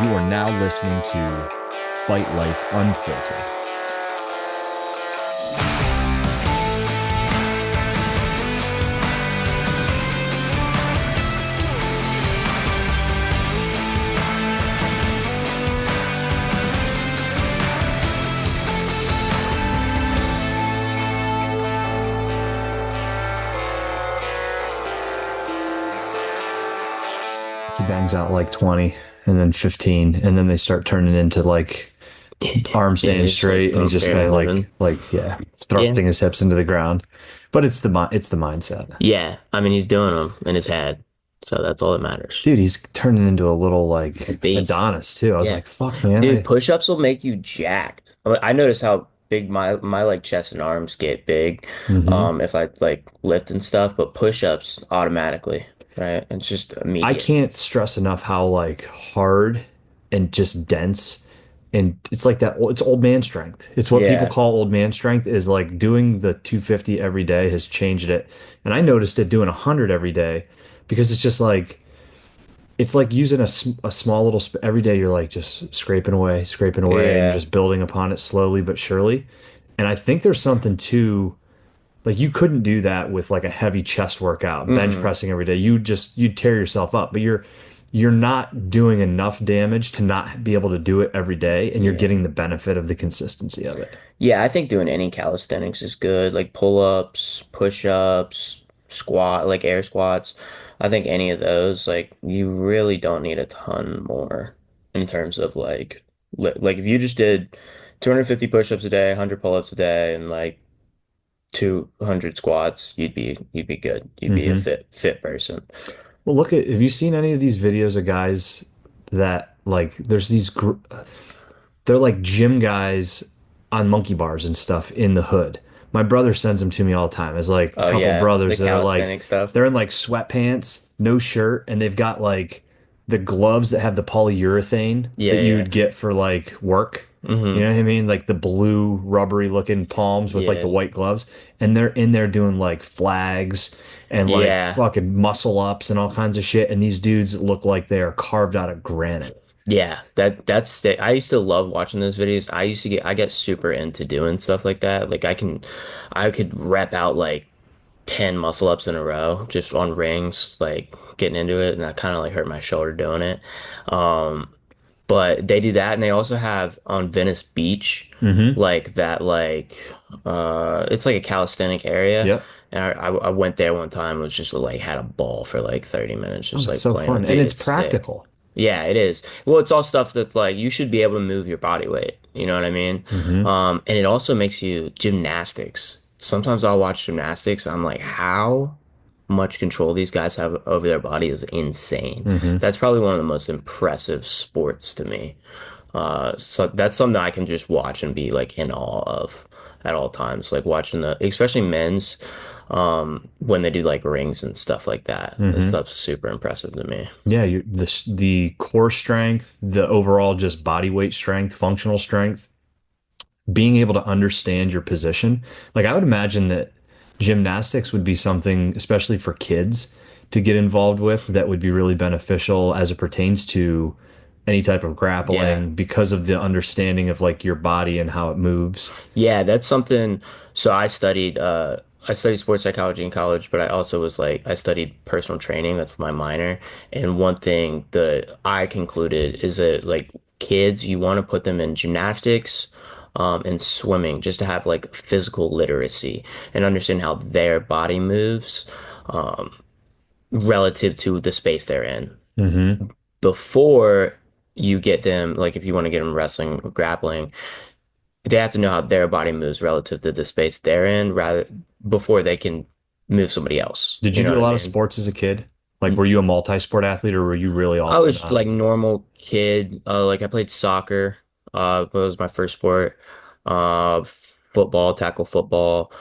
You are now listening to Fight Life Unfiltered. He bangs out like 20 and then 15, and then they start turning into like arm Yeah, staying he's like straight, and he's just kind barely of living. yeah, Yeah. thrusting his hips into the ground. But it's the mindset. Yeah. I mean, he's doing them in his head. So that's all that matters. Dude, he's turning into a little like Beast. Adonis too. I was Yeah. like, fuck, man. Dude, push-ups will make you jacked. I notice how big my like chest and arms get big Mhm. if I like lift and stuff, but push-ups automatically, right? It's just I immediate. can't stress enough how like hard and just dense, and it's like that. It's old man strength. It's what people Yeah. call old man strength. Is like doing the 250 every day has changed it, and I noticed it doing 100 every day because it's just like it's like using a small little every day. You're like just scraping away, and you're Yeah. just building upon it slowly but surely. And I think there's something to like you couldn't do that with like a heavy chest workout, bench Mm-mm. pressing every day. You'd tear yourself up. But you're not doing enough damage to not be able to do it every day, and you're Yeah. getting the benefit of the consistency of it. Yeah, I think doing any calisthenics is good, like pull-ups, push-ups, squat, like air squats. I think any of those, like you really don't need a ton more in terms of like if you just did 250 push-ups a day, 100 pull-ups a day, and like 200 squats, you'd be good. You'd be a Hmm. fit person. Well, look at have you seen any of these videos of guys that like there's they're like gym guys on monkey bars and stuff in the hood. My brother sends them to me all the time. It's like a Oh couple yeah, the brothers that are like calisthenic stuff. they're in like sweatpants, no shirt, and they've got like the gloves that have the polyurethane Yeah, that you yeah. would get for like work. You know Mm-hmm. what I mean? Like the blue rubbery looking palms with like the Yeah. white gloves. And they're in there doing like flags and like Yeah. fucking muscle ups and all kinds of shit. And these dudes look like they are carved out of granite. Yeah, I used to love watching those videos. I get super into doing stuff like that. I could rep out like 10 muscle ups in a row just on rings, like getting into it, and that kind of like hurt my shoulder doing it. Um, but they do that, and they also have on Venice Beach, Hmm. like that, it's like a calisthenic area. Yep. And I went there one time, was just like had a ball for like 30 minutes, Oh, just it's like so playing fun. with And it. it's It's sick. practical. Yeah, it is. Well, it's all stuff that's like you should be able to move your body weight. You know what I mean? Hmm. And it also makes you gymnastics. Sometimes I'll watch gymnastics. I'm like, how much control these guys have over their body is insane. Hmm. That's probably one of the most impressive sports to me. So that's something I can just watch and be like in awe of at all times. Like watching especially men's, when they do like rings and stuff like that. That Hmm. stuff's super impressive to me. Yeah, the core strength, the overall just body weight strength, functional strength, being able to understand your position. Like I would imagine that gymnastics would be something, especially for kids, to get involved with that would be really beneficial as it pertains to any type of Yeah. grappling because of the understanding of like your body and how it moves. Yeah, that's something. So I studied sports psychology in college, but I also was like I studied personal training. That's my minor. And one thing that I concluded is that like kids, you want to put them in gymnastics, and swimming just to have like physical literacy and understand how their body moves, um, relative to the space they're in Hmm. before you get them, like if you want to get them wrestling or grappling, they have to know how their body moves relative to the space they're in rather before they can move somebody else. Did You you know do what a I lot of mean? sports as a kid? Like, were you a multi-sport athlete or were you really I all in was on? like normal kid. Like I played soccer. That was my first sport. Football, tackle football.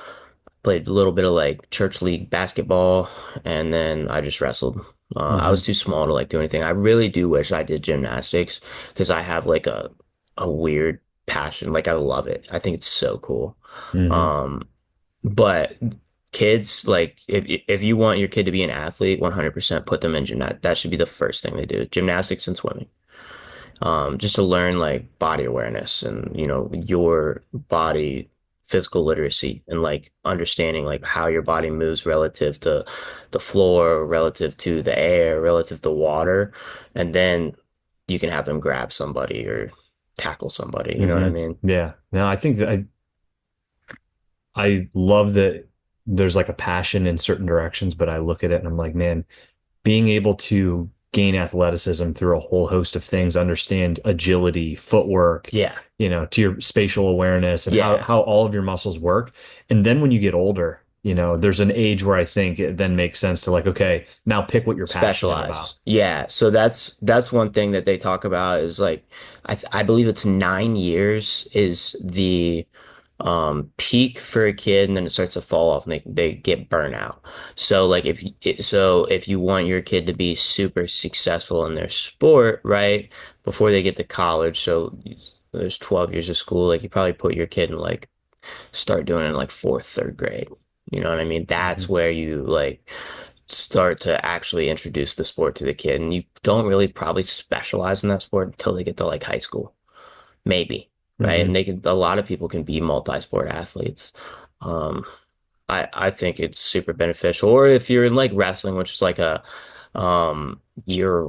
Played a little bit of like church league basketball, and then I just wrestled. I Hmm. was too small to like do anything. I really do wish I did gymnastics because I have like a weird passion. Like I love it. I think it's so cool. Hmm. Um, but kids, like if you want your kid to be an athlete, 100% put them in gymnast. That should be the first thing they do. Gymnastics and swimming. just to learn like body awareness and, your body physical literacy and like understanding like how your body moves relative to the floor, relative to the air, relative to water. And then you can have them grab somebody or tackle somebody. You know what I Hmm. mean? Yeah. No, I think that I love that there's like a passion in certain directions, but I look at it and I'm like, man, being able to gain athleticism through a whole host of things, understand agility, footwork, Yeah. to your spatial awareness and how Yeah. how all of your muscles work. And then when you get older, there's an age where I think it then makes sense to like, okay, now pick what you're passionate about. Specialize. Yeah. So that's one thing that they talk about is like I believe it's 9 years is the peak for a kid, and then it starts to fall off and they get burnout. So like if you want your kid to be super successful in their sport, right, before they get to college, so there's 12 years of school, like you probably put your kid in like start doing it in like fourth, third grade. You know what I mean? That's Mhm. where you like start to actually introduce the sport to the kid. And you don't really probably specialize in that sport until they get to like high school, maybe, right? And Hmm. a lot of people can be multi-sport athletes. Um, I think it's super beneficial. Or if you're in like wrestling, which is like a um year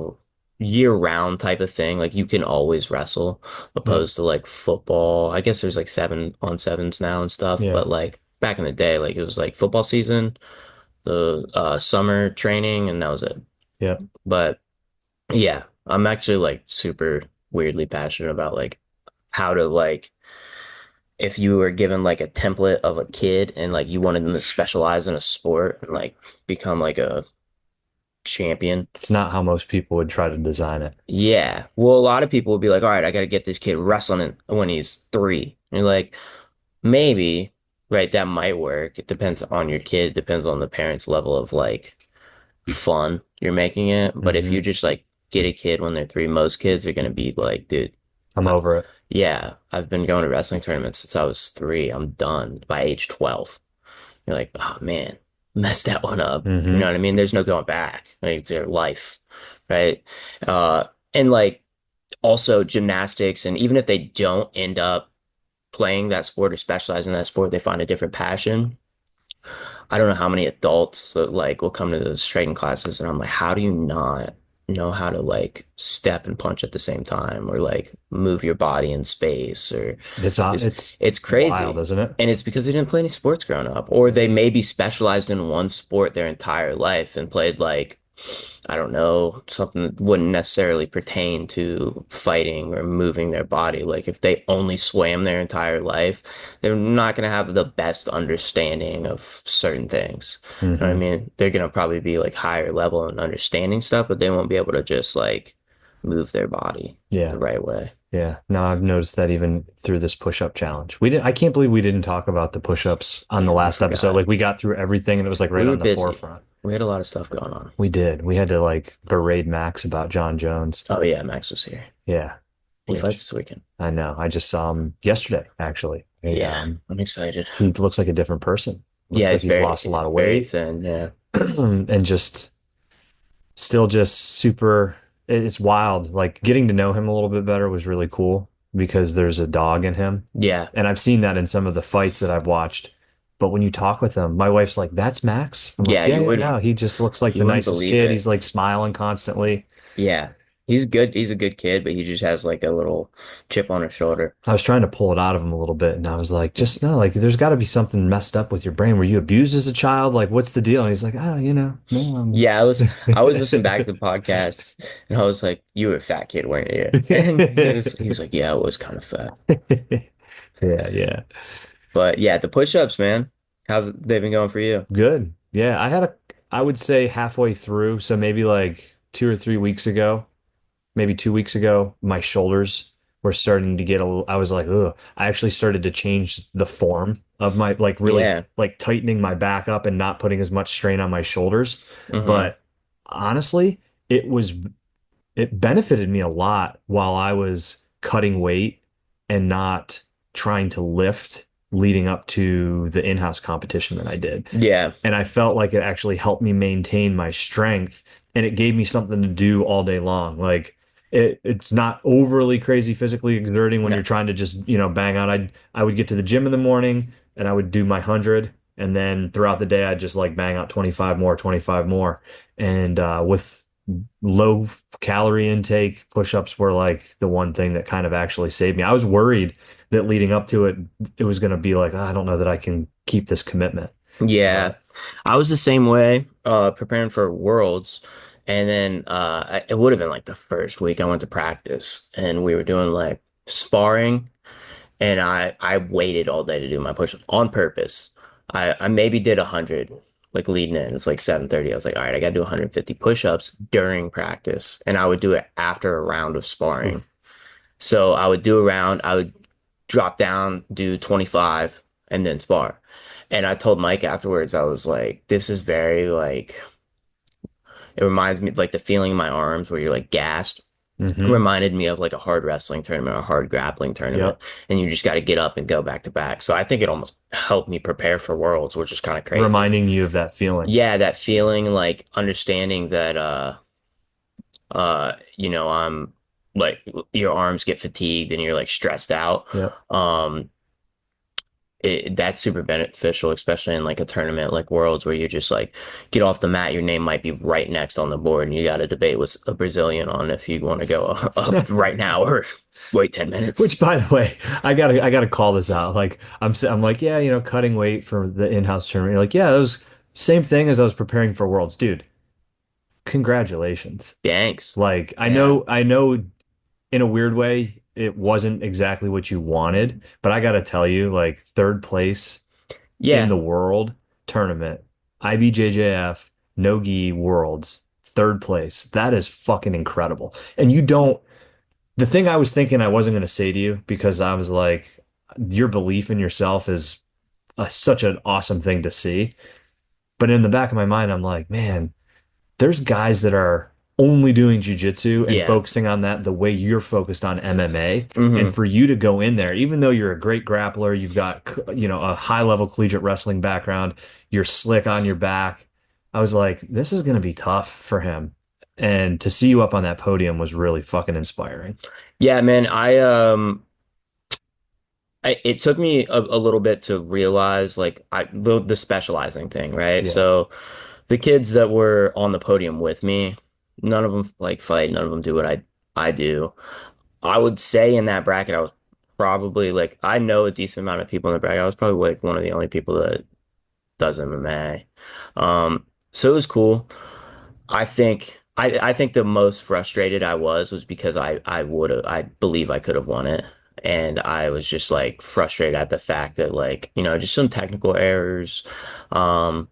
year round type of thing, like you can always wrestle, Yeah. opposed to like football. I guess there's like 7-on-7s now and stuff, Yeah. but like back in the day, like it was like football season, the summer training, and that was it. Yeah. But yeah, I'm actually like super weirdly passionate about like how to like if you were given like a template of a kid and like you wanted them to specialize in a sport and like become like a champion. It's not how most people would try to design it. Yeah. Well, a lot of people would be like, all right, I got to get this kid wrestling when he's 3. And you're like, maybe, right, that might work. It depends on your kid, it depends on the parents' level of like fun you're making it. But if you Hmm. just like get a kid when they're 3, most kids are going to be like, dude, I'm over it. yeah, I've been going to wrestling tournaments since I was 3. I'm done by age 12. You're like, oh man, messed that one up. You know Hmm. what I mean? There's no going back. Like it's their life, right? And like also gymnastics, and even if they don't end up playing that sport or specialize in that sport, they find a different passion. I don't know how many adults that like will come to the straighten classes and I'm like, how do you not know how to like step and punch at the same time or like move your body in space or It's it's wild, crazy. isn't it? And it's because they didn't play any sports growing up, or they maybe specialized in one sport their entire life and played like I don't know, something that wouldn't necessarily pertain to fighting or moving their body. Like if they only swam their entire life, they're not going to have the best understanding of certain things. You know what I Hmm. mean? They're going to probably be like higher level in understanding stuff, but they won't be able to just like move their body the Yeah. right way. Yeah. No, I've noticed that even through this push-up challenge. I can't believe we didn't talk about the push-ups on the Damn, we last episode. forgot. Like we got through everything and it was like We right were on the busy. forefront. We had a lot of stuff going on. We did. We had to like berate Max about John Jones. Oh yeah, Max was here. Yeah. He fights Which this weekend. I know. I just saw him yesterday, actually. Yeah, I'm excited. He looks like a different person. Yeah, Looks like he's lost a lot of very weight thin. Yeah. and just still just super it's wild. Like getting to know him a little bit better was really cool because there's a dog in him. Yeah. And I've seen that in some of the fights that I've watched. But when you talk with him, my wife's like, "That's Max." I'm like, Yeah, "Yeah, yeah, no, he just looks like you the wouldn't nicest believe kid. it. He's like smiling constantly." Yeah. He's good. He's a good kid, but he just has like a little chip on his shoulder. I was trying to pull it out of him a little bit, and I was like, "Just no, like there's got to be something messed up with your brain. Were you abused as a child? Like, what's the deal?" And he's like, "Oh, no, Yeah, I was listening back to the podcast and I was like, you were a fat kid, weren't you? And he was like, yeah, I was kind of fat. Yeah, yeah. But yeah, the push-ups, man. How's they been going for you? Good. Yeah, I would say halfway through, so maybe like 2 or 3 weeks ago, maybe 2 weeks ago, my shoulders were starting to get a little, I was like, ugh. I actually started to change the form of my, like really Yeah. like tightening my back up and not putting as much strain on my shoulders. Hmm. But honestly, it benefited me a lot while I was cutting weight and not trying to lift leading up to the in-house competition that I did. Yeah. And I felt like it actually helped me maintain my strength and it gave me something to do all day long. Like it's not overly crazy physically exerting when No. you're trying to just, bang out. I would get to the gym in the morning and I would do my 100, and then throughout the day I'd just like bang out 25 more, 25 more. And with low calorie intake, push-ups were like the one thing that kind of actually saved me. I was worried that leading up to it, it was going to be like, "Oh, I don't know that I can keep this commitment." Yeah, But I was the same way, preparing for Worlds. And then it would have been like the first week I went to practice and we were doing like sparring and I waited all day to do my push-ups on purpose. I maybe did 100 like leading in. It's like 7:30. I was like, all right, I got to do 150 push-ups during practice. And I would do it after a round of sparring. oof. So I would do a round, I would drop down, do 25, and then spar. And I told Mike afterwards, I was like, this is very like, it reminds me of like the feeling in my arms where you're like gassed. It Hmm. reminded me of like a hard wrestling tournament or a hard grappling tournament. Yep. And you just got to get up and go back to back. So I think it almost helped me prepare for Worlds, which is kind of crazy. Reminding you of that feeling. Yeah, that feeling, like understanding that, I'm like your arms get fatigued and you're like stressed out. Yep. Um, that's super beneficial, especially in like a tournament like Worlds where you just like get off the mat, your name might be right next on the board, and you got to debate with a Brazilian on if you want to go up right now or wait 10 minutes. Which, by the way, I gotta call this out. Like I'm like, yeah, cutting weight for the in-house tournament. You're like, yeah, that was same thing as I was preparing for Worlds, dude. Congratulations. Thanks. Like, Yeah. I know, in a weird way, it wasn't exactly what you wanted, but I gotta tell you, like, third place in Yeah. the world tournament, IBJJF No-Gi Worlds, third place. That is fucking incredible. And you don't. The thing I was thinking I wasn't going to say to you, because I was like, your belief in yourself is such an awesome thing to see. But in the back of my mind, I'm like, man, there's guys that are only doing jujitsu and Yeah. focusing on that the way you're focused on MMA. And Hmm. for you to go in there, even though you're a great grappler, you've got, a high level collegiate wrestling background, you're slick on your back. I was like, this is going to be tough for him. And to see you up on that podium was really fucking inspiring. Yeah, man. It took me a little bit to realize like the specializing thing, right? Yeah. So the kids that were on the podium with me, none of them like fight, none of them do what I do. I would say in that bracket, I was probably like I know a decent amount of people in the bracket. I was probably like one of the only people that does MMA. So it was cool. I think the most frustrated I was because I believe I could have won it. And I was just like frustrated at the fact that like, just some technical errors, um,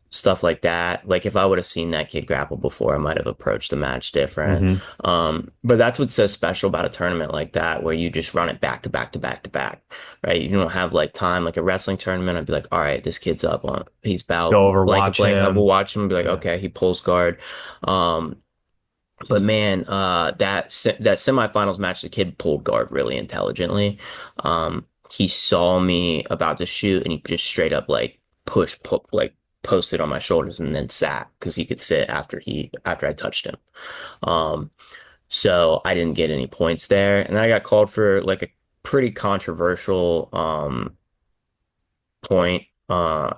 stuff like that. Like if I would have seen that kid grapple before, I might have approached the match different. Hmm. But that's what's so special about a tournament like that, where you just run it back to back to back to back, right? You don't have like time, like a wrestling tournament. I'd be like, all right, this kid's up on, he's about Go over, blank watch blank. I will him. watch him and be like, Yeah. okay, he pulls guard. Um, but man, that semifinals match, the kid pulled guard really intelligently. He saw me about to shoot, and he just straight up like like posted on my shoulders, and then sat because he could sit after I touched him. Um, so I didn't get any points there, and then I got called for like a pretty controversial point,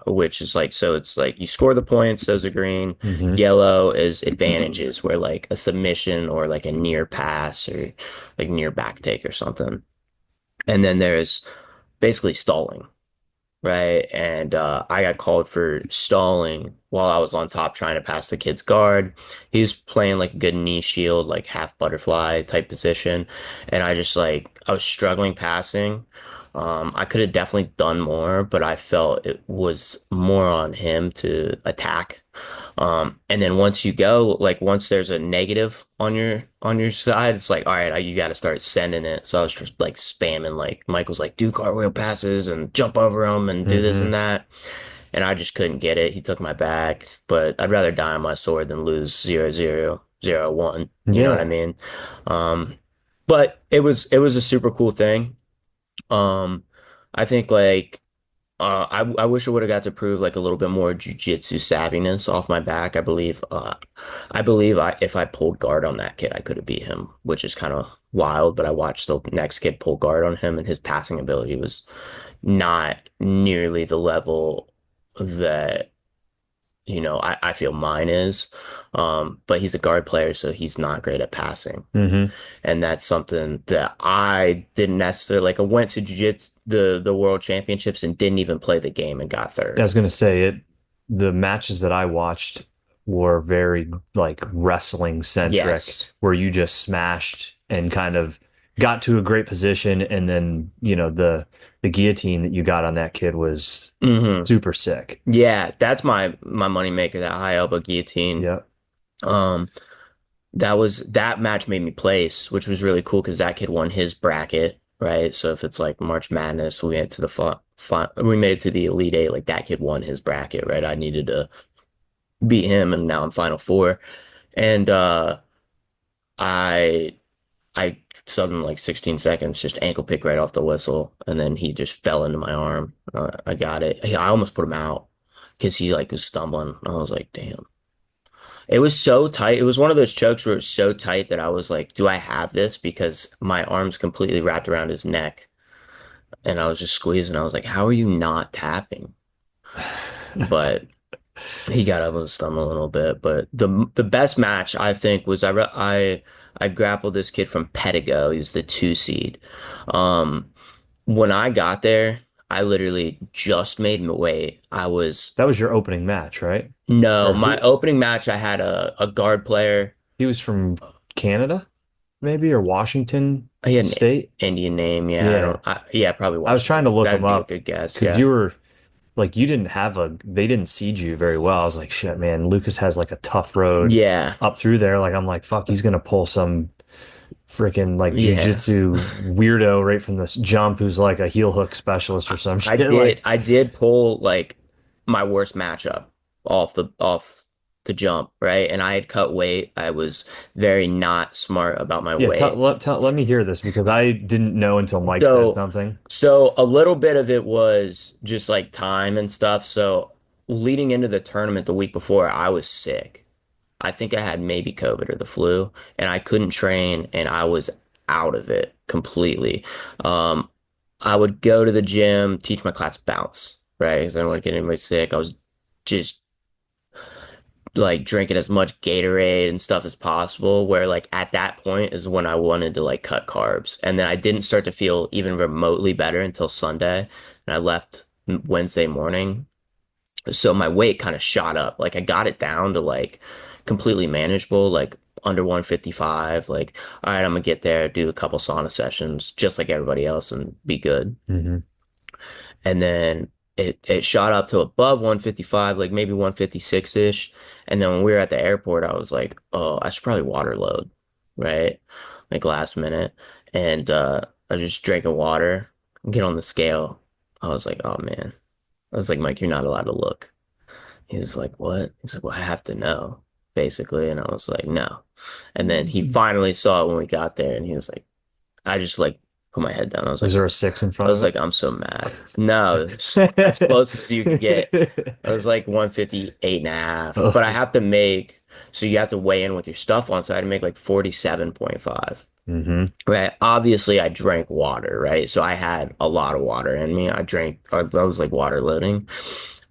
which is like, so it's like you score the points, those are green. Hmm. Yellow is advantages, where like a submission or like a near pass or like near back take or something. And then there's basically stalling, right? And I got called for stalling while I was on top trying to pass the kid's guard. He was playing like a good knee shield, like half butterfly type position. And I was struggling passing. I could have definitely done more, but I felt it was more on him to attack. And then once there's a negative on your side, it's like, all right, you got to start sending it. So I was just like spamming, like Mike was like, do cartwheel passes and jump over them and do this and Hmm. that. And I just couldn't get it. He took my back, but I'd rather die on my sword than lose 0-0, 0-1. You know what I Yeah. mean? Um, but it was a super cool thing. Um, I think like I wish I would have got to prove like a little bit more jujitsu savviness off my back. I believe if I pulled guard on that kid, I could have beat him, which is kind of wild. But I watched the next kid pull guard on him, and his passing ability was not nearly the level that, I feel mine is. But he's a guard player, so he's not great at passing. Hmm. And that's something that I didn't necessarily like. I went to jiu-jitsu, the world championships, and didn't even play the game and got I third. was gonna say it. The matches that I watched were very like wrestling centric, Yes. where you just smashed and kind of got to a great position, and then the guillotine that you got on that kid was Hmm. super sick. Yeah, that's my money maker, that high elbow guillotine. Yep. Um, that match made me place, which was really cool because that kid won his bracket, right? So if it's like March Madness, we made it to the Elite Eight, like that kid won his bracket, right? I needed to beat him, and now I'm Final Four. And I I subbed him like 16 seconds, just ankle pick right off the whistle, and then he just fell into my arm. I got it. I almost put him out because he like was stumbling. I was like, damn. It was so tight. It was one of those chokes where it was so tight that I was like, do I have this? Because my arm's completely wrapped around his neck, and I was just squeezing. I was like, how are you not tapping? But he got up and stumbled a little bit. But the best match I think was I grappled this kid from Pedigo. He was the 2 seed. Um, when I got there, I literally just made my weight. I was That was your opening match, right? No, Or my who opening match I had a guard player. he was from Canada, maybe, or Washington He had an State? Indian name. Yeah, Yeah. yeah, probably I was Washington. trying to look him That'd be a up good guess. because Yeah. you were like you didn't have they didn't seed you very well. I was like, shit, man, Lucas has like a tough road Yeah. up through there. Like I'm like, fuck, he's gonna pull some freaking like Yeah. jujitsu weirdo right from this jump who's like a heel hook specialist or some I shit. did Like, I did pull like my worst matchup off the jump, right? And I had cut weight. I was very not smart about my yeah, weight. let me hear this because I didn't know until Mike said So something. so a little bit of it was just like time and stuff. So leading into the tournament the week before, I was sick. I think I had maybe COVID or the flu, and I couldn't train, and I was out of it completely. Um, I would go to the gym, teach my class bounce, right? Because I didn't want to get anybody sick. I was just like drinking as much Gatorade and stuff as possible, where like at that point is when I wanted to like cut carbs. And then I didn't start to feel even remotely better until Sunday, and I left Wednesday morning. So my weight kind of shot up. Like I got it down to like completely manageable, like under 155. Like, all right, I'm gonna get there, do a couple sauna sessions, just like everybody else, and be good. Hmm. And then it shot up to above 155, like maybe 156-ish. And then when we were at the airport, I was like, oh, I should probably water load, right? Like last minute. And I was just drinking water, get on the scale. I was like, oh man. I was like, Mike, you're not allowed to look. He was like, what? He's like, well, I have to know, basically. And I was like, no. And then he finally saw it when we got there, and he was like, I just like put my head down. Was there a six in I front was of like, I'm so mad. No, it's as close as you could get. it? I was like 158 and a half, but I Oh. have to make, so you have to weigh in with your stuff on, so I had to make like 47.5. Hmm. Right. Obviously, I drank water, right? So I had a lot of water in me. I was like water loading.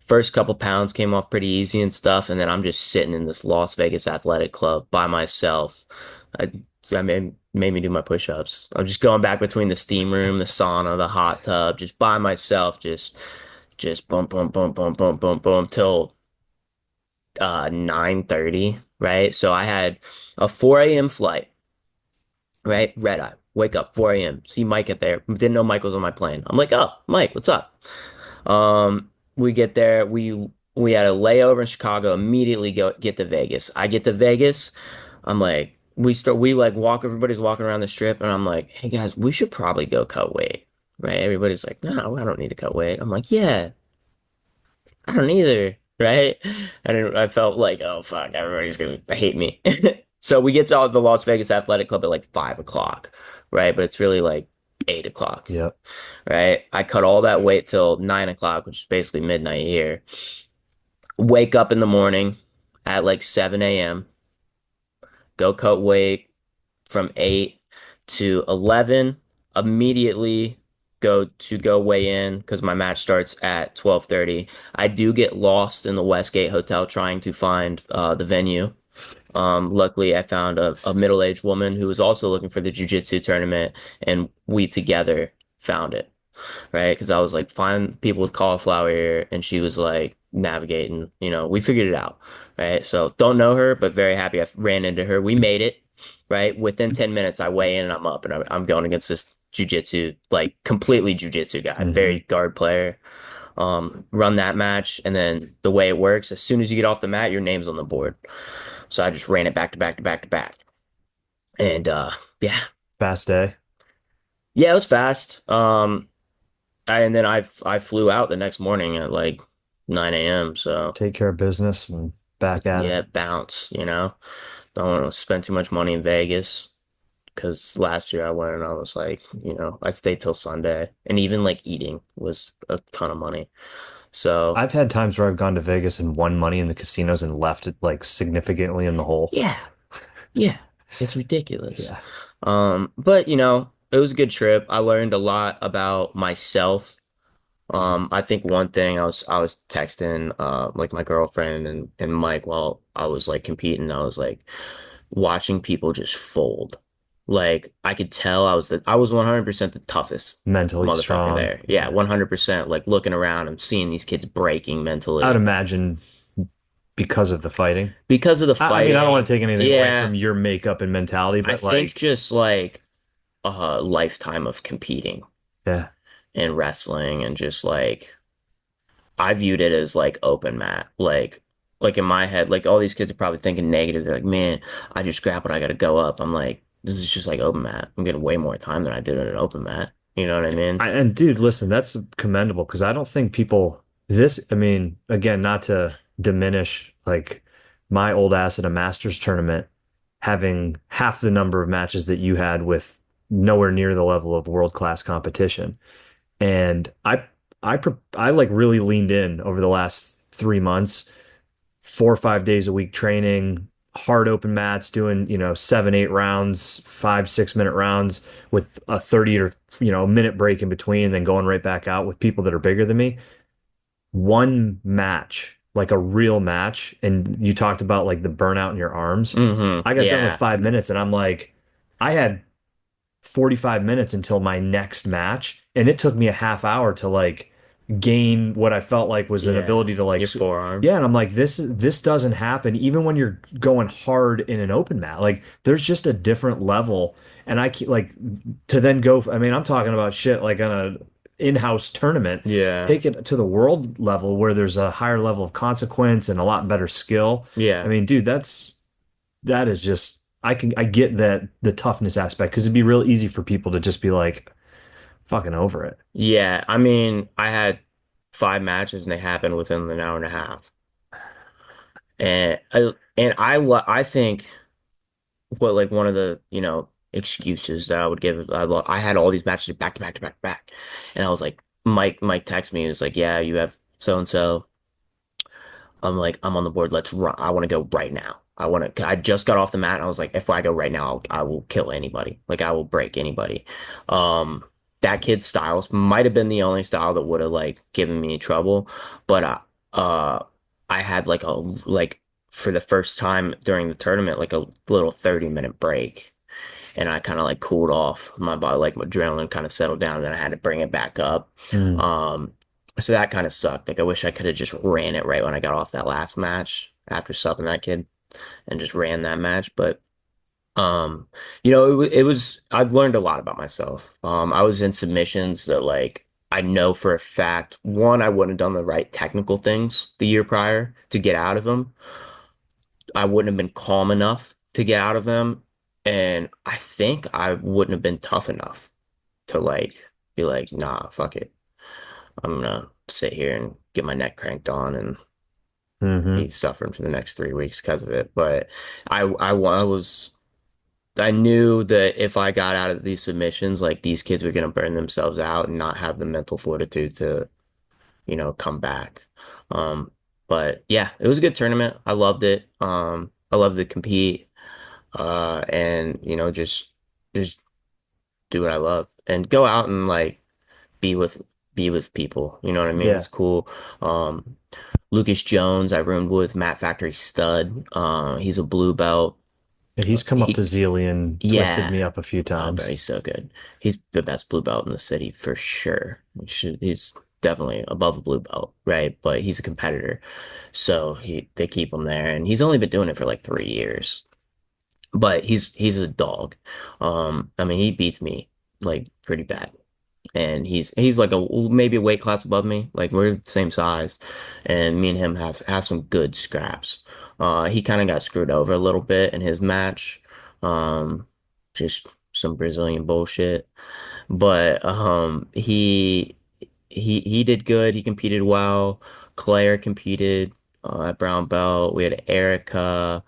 First couple pounds came off pretty easy and stuff, and then I'm just sitting in this Las Vegas athletic club by myself. I, I made me do my push-ups. I'm just going back between the steam room, the sauna, the hot tub, just by myself, just boom, boom, boom, boom, boom, boom, boom, till 9:30, right? So I had a 4 a.m. flight, right? Red eye. Wake up 4 a.m. See Mike at there. Didn't know Mike was on my plane. I'm like, oh, Mike, what's up? We get there. We had a layover in Chicago. Immediately go get to Vegas. I get to Vegas. I'm like, we like walk. Everybody's walking around the strip, and I'm like, hey guys, we should probably go cut weight, right? Everybody's like, no, I don't need to cut weight. I'm like, yeah, I don't either, right? I felt like, oh fuck, everybody's gonna hate me. So we get to the Las Vegas Athletic Club at like 5 o'clock, right? But it's really like 8 o'clock, Yep. right? I cut all that weight till 9 o'clock, which is basically midnight here. Wake up in the morning at like 7 a.m., go cut weight from 8 to 11, immediately go weigh in because my match starts at 12:30. I do get lost in the Westgate Hotel trying to find the venue. Luckily, I found a middle-aged woman who was also looking for the jiu-jitsu tournament, and we together found it, right? Because I was like, find people with cauliflower ear, and she was like navigating, we figured it out, right? So don't know her, but very happy I ran into her. We made it, right? Within 10 minutes, I weigh in and I'm up, and I'm going against this jujitsu, like completely jujitsu guy, Hmm. very guard player. Run that match, and then the way it works, as soon as you get off the mat, your name's on the board. So I just ran it back to back to back to back. And yeah. Fast day. Yeah, it was fast. And then I flew out the next morning at like 9 a.m. So Take care of business and back at it. yeah, bounce. Don't want to spend too much money in Vegas because last year I went and I was like, I stayed till Sunday, and even like eating was a ton of money. So I've had times where I've gone to Vegas and won money in the casinos and left it like significantly in the hole. yeah, yeah, it's ridiculous. Yeah. But it was a good trip. I learned a lot about myself. I think one thing I was texting like my girlfriend and Mike while I was like competing, I was like watching people just fold. Like I could tell I was 100% the toughest Mentally motherfucker strong. there. Yeah, Yeah. 100%, like looking around and seeing these kids breaking I would mentally imagine because of the fighting. because of the I mean, I don't want fighting. to take anything away Yeah, from your makeup and mentality, I but think like, just like a lifetime of competing yeah, and wrestling and just like I viewed it as like open mat. Like in my head, like all these kids are probably thinking negative. They're like, man, I just grappled, I gotta go up. I'm like, this is just like open mat. I'm getting way more time than I did in an open mat. You know what I mean? and dude, listen, that's commendable because I don't think people I mean, again, not to diminish like my old ass at a Masters tournament having half the number of matches that you had with nowhere near the level of world-class competition. And I like really leaned in over the last 3 months, 4 or 5 days a week training, hard open mats, doing, 7, 8 rounds, 5, 6 minute rounds with a 30 or, minute break in between, then going right back out with people that are bigger than me. One match, like a real match. And you talked about like the burnout in your arms. I got done with Yeah. 5 minutes and I'm like, I had 45 minutes until my next match. And it took me a half hour to like gain what I felt like was an Yeah. ability to like, Your yeah. forearms. And I'm like, this doesn't happen even when you're going hard in an open mat. Like there's just a different level. And I keep like to then go, I mean, I'm talking about shit like on a in-house tournament, Yeah. take it to the world level where there's a higher level of consequence and a lot better skill. I Yeah. mean, dude, that is just I get that the toughness aspect because it'd be real easy for people to just be like fucking over it. Yeah. I mean, I had 5 matches and they happened within an hour and a half. And I think what like one of the excuses that I would give I had all these matches back to back to back to back, and I was like Mike texted me. He was like, yeah, you have so and so. I'm like, I'm on the board, let's run. I want to go right now. I just got off the mat and I was like, if I go right now, I will kill anybody, like I will break anybody. That kid's styles might have been the only style that would have like given me trouble, but uh I had like for the first time during the tournament like a little 30-minute break, and I kind of like cooled off my body, like my adrenaline kind of settled down, and then I had to bring it back up. Mm. Um, so that kind of sucked. Like I wish I could have just ran it right when I got off that last match after subbing that kid and just ran that match. But it was I've learned a lot about myself. I was in submissions that like I know for a fact, one, I wouldn't have done the right technical things the year prior to get out of them. I wouldn't have been calm enough to get out of them. And I think I wouldn't have been tough enough to like be like, nah, fuck it. I'm gonna sit here and get my neck cranked on and Hmm. be suffering for the next 3 weeks because of it. But I was I knew that if I got out of these submissions, like these kids were gonna burn themselves out and not have the mental fortitude to, come back. Um, but yeah, it was a good tournament. I loved it. I loved to compete, and just do what I love and go out and like be with be with people. You know what I mean? Yeah. It's cool. Um, Lucas Jones, I roomed with Matt Factory Stud. He's a blue belt. Yeah, he's come up to He, Zealy and twisted yeah. me up a few Oh, bro, times. he's so good. He's the best blue belt in the city for sure. He's definitely above a blue belt, right? But he's a competitor, so they keep him there, and he's only been doing it for like 3 years. But he's a dog. I mean, he beats me like pretty bad, and he's like maybe a weight class above me. Like we're the same size, and me and him have some good scraps. He kind of got screwed over a little bit in his match. Just some Brazilian bullshit. But he did good. He competed well. Claire competed at brown belt. We had Erica,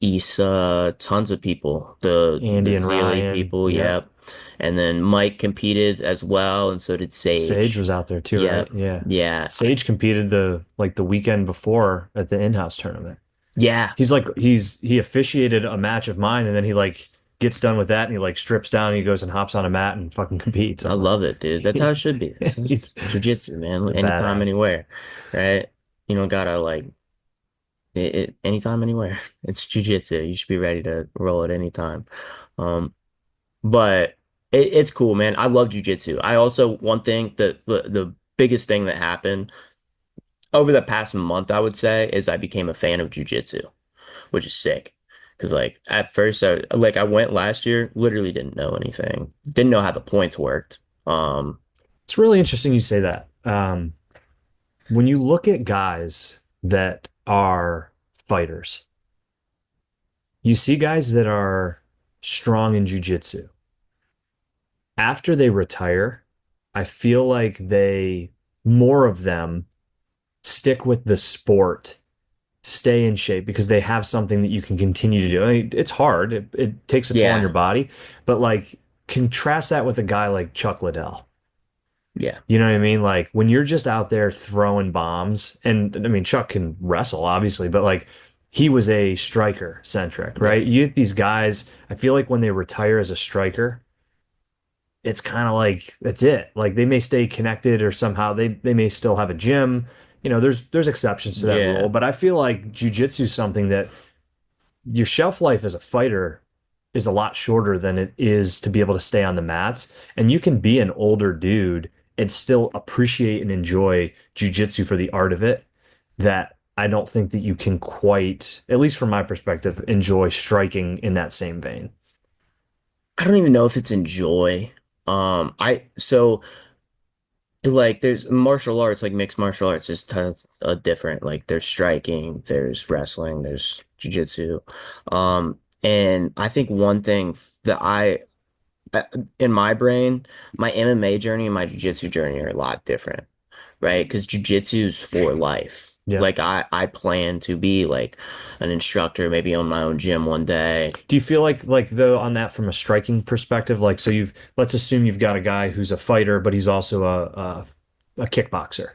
Issa, tons of people. The Andy and Zealy Ryan. people, Yep. yep. And then Mike competed as well, and so did Sage Sage. was out there too, right? Yep. Yeah. Yeah. Sage competed the weekend before at the in-house tournament. Yeah. He officiated a match of mine and then he like gets done with that and he like strips down and he goes and hops on a mat and fucking competes. I I'm love like it, dude. That's how it should be. he's Jiu-jitsu, man. a Anytime, badass. anywhere, right? You don't gotta like anytime, anywhere. It's jiu-jitsu. You should be ready to roll at any time. Um, but it's cool, man. I love jiu-jitsu. I also one thing that the biggest thing that happened over the past month, I would say, is I became a fan of jiu-jitsu, which is sick. Because like at first, I went last year, literally didn't know anything, didn't know how the points worked. It's really interesting you say that. When you look at guys that are fighters, you see guys that are strong in jujitsu. After they retire, I feel like more of them stick with the sport, stay in shape because they have something that you can continue to do. I mean, it's hard. It takes a toll on your Yeah, body, but like contrast that with a guy like Chuck Liddell. yeah, You know what I mean? Like when you're just out there throwing bombs, and I mean, Chuck can wrestle, obviously, but like he was a striker centric, yeah, right? You get these guys, I feel like when they retire as a striker, it's kind of like that's it. Like they may stay connected or somehow they may still have a gym. You know, there's exceptions to that rule, yeah. but I feel like jujitsu is something that your shelf life as a fighter is a lot shorter than it is to be able to stay on the mats. And you can be an older dude and still appreciate and enjoy jujitsu for the art of it that I don't think that you can quite, at least from my perspective, enjoy striking in that same vein. I don't even know if it's enjoy. I so like there's martial arts, like mixed martial arts is tons different. Like there's striking, there's wrestling, there's jiu-jitsu. And I think one thing that uh, in my brain, my MMA journey and my jiu-jitsu journey are a lot different, right? Because jiu-jitsu is for life. Yeah. Like I plan to be like an instructor, maybe own my own gym one day. Do you feel like though on that from a striking perspective, like so you've let's assume you've got a guy who's a fighter, but he's also a kickboxer.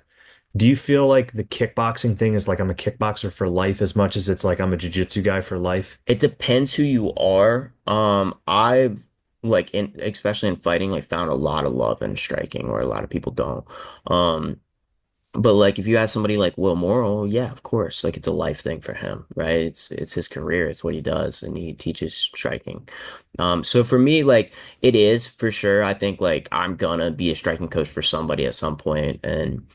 Do you feel like the kickboxing thing is like I'm a kickboxer for life as much as it's like I'm a jiu-jitsu guy for life? It depends who you are. I've like in especially in fighting, like found a lot of love in striking, where a lot of people don't. Um, but like if you ask somebody like Will Morrow, yeah, of course, like it's a life thing for him, right? It's his career, it's what he does, and he teaches striking. So for me, like it is for sure. I think like I'm gonna be a striking coach for somebody at some point, and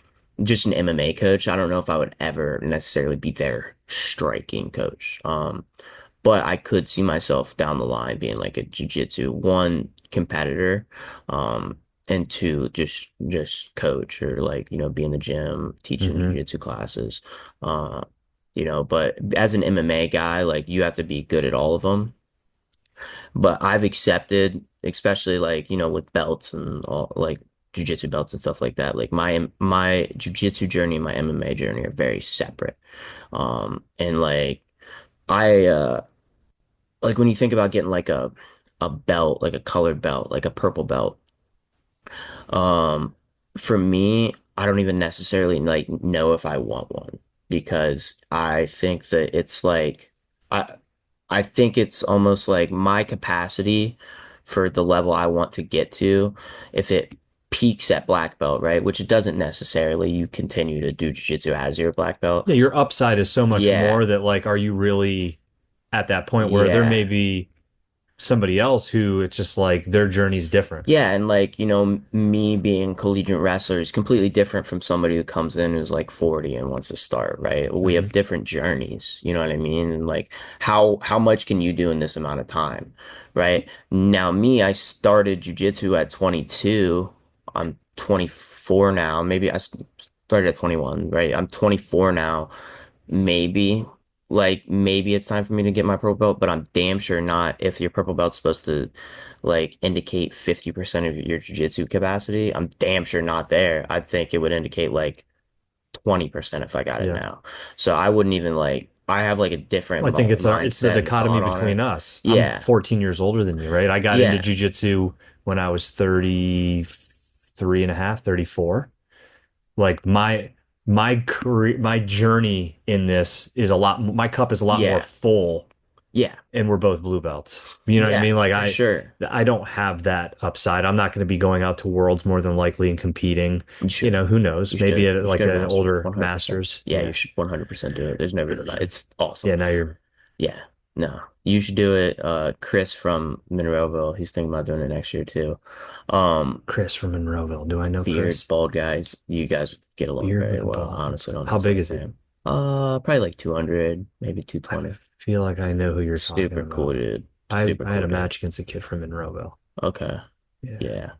just an MMA coach. I don't know if I would ever necessarily be their striking coach. But I could see myself down the line being like a jiu-jitsu one competitor, and two just coach or like be in the gym teaching Hmm. jiu-jitsu classes. Uh, but as an MMA guy, like you have to be good at all of them. But I've accepted, especially like with belts and all like jiu-jitsu belts and stuff like that. Like my jiu-jitsu journey and my MMA journey are very separate. And like I like when you think about getting like a belt, like a colored belt, like a purple belt, um, for me, I don't even necessarily like know if I want one because I think that it's like I I think it's almost like my capacity for the level I want to get to, if it peaks at black belt, right? Which it doesn't necessarily. You continue to do jiu-jitsu as your black belt. Yeah, your upside is so much Yeah. more that like, are you really at that point where there may Yeah. be somebody else who it's just like their journey's different. Yeah, and like, me being collegiate wrestler is completely different from somebody who comes in who's like 40 and wants to start, right? We Hmm. have different journeys, you know what I mean? And like how much can you do in this amount of time, right? Now me, I started jujitsu at 22. I'm 24 now. Maybe started at 21, right? I'm 24 now. Maybe maybe it's time for me to get my purple belt, but I'm damn sure not if your purple belt's supposed to like indicate 50% of your jiu-jitsu capacity. I'm damn sure not there. I think it would indicate like 20% if I got it Yeah. now. So I wouldn't even like I have like a different Well, I think it's the mindset and dichotomy thought on between it. us. I'm Yeah. 14 years older than you, right? I got into Yeah. jujitsu when I was 33 and a half, 34. Like my career, my journey in this is a lot, my cup is a lot more Yeah. full Yeah. and we're both blue belts. You know what I Yeah, mean? Like for sure. I don't have that upside. I'm not going to be going out to worlds more than likely and competing. You You should. know, who You knows? Maybe should. at You should like go to an Masters, older 100%. masters. Yeah, you Yeah. should 100% do it. There's never it's awesome. Yeah, now you're Yeah, no, you should do it. Chris from Monroeville, he's thinking about doing it next year too. Um, Chris from Monroeville. Do I know Beard, Chris? bald guys, you guys get along Beard very with a well. bald. Honestly, don't know How his big last is he? name. Probably like 200, maybe I 220. feel like I know who you're talking Super cool about. dude. I Super I had cool a dude. match against a kid from Monroeville. Okay, Yeah. yeah.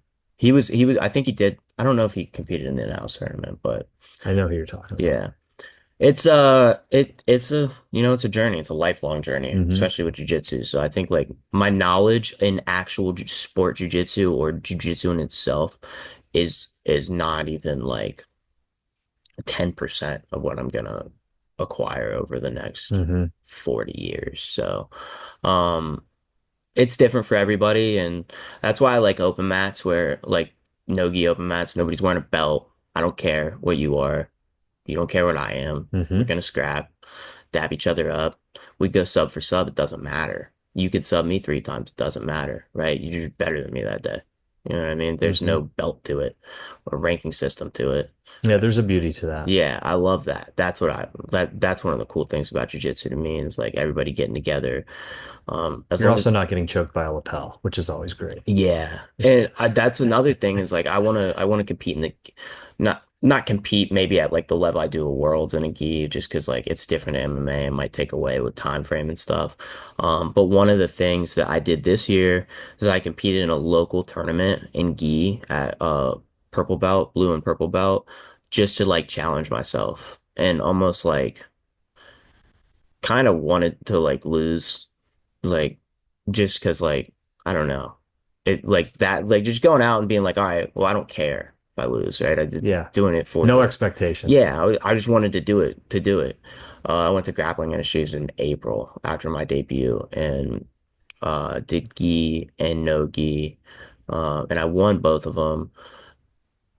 I think he did. I don't know if he competed in the in-house tournament, but I know who you're talking about. yeah. It's a it's a journey. It's a lifelong journey, Hmm. especially with jujitsu. So I think like my knowledge in actual sport jujitsu or jujitsu in itself is not even like 10% of what I'm gonna acquire over the next Hmm. 40 years. So um it's different for everybody, and that's why I like open mats where like no-gi open mats, nobody's wearing a belt. I don't care what you are. You don't care what I am. We're Hmm. gonna scrap, dab each other up. We go sub for sub, it doesn't matter. You could sub me 3 times, it doesn't matter, right? You're just better than me that day. You know what I mean? There's Hmm. no belt to it or ranking system to it. Yeah, there's a beauty to that. Yeah, I love that. That's one of the cool things about jiu-jitsu to me is like everybody getting together. As You're long as also not getting choked by a lapel, which is always great. Yeah, It's, and that's another thing is like I want to compete in the not compete maybe at like the level I do at Worlds in a gi just because like it's different MMA and might take away with time frame and stuff. But one of the things that I did this year is I competed in a local tournament in gi at purple belt, blue and purple belt, just to like challenge myself and almost like kind of wanted to like lose like just because like I don't know it like that like just going out and being like all right well I don't care if I lose right I did yeah, doing it for no the expectation. yeah I just wanted to do it I went to grappling institute in April after my debut and did gi and no gi and I won both of them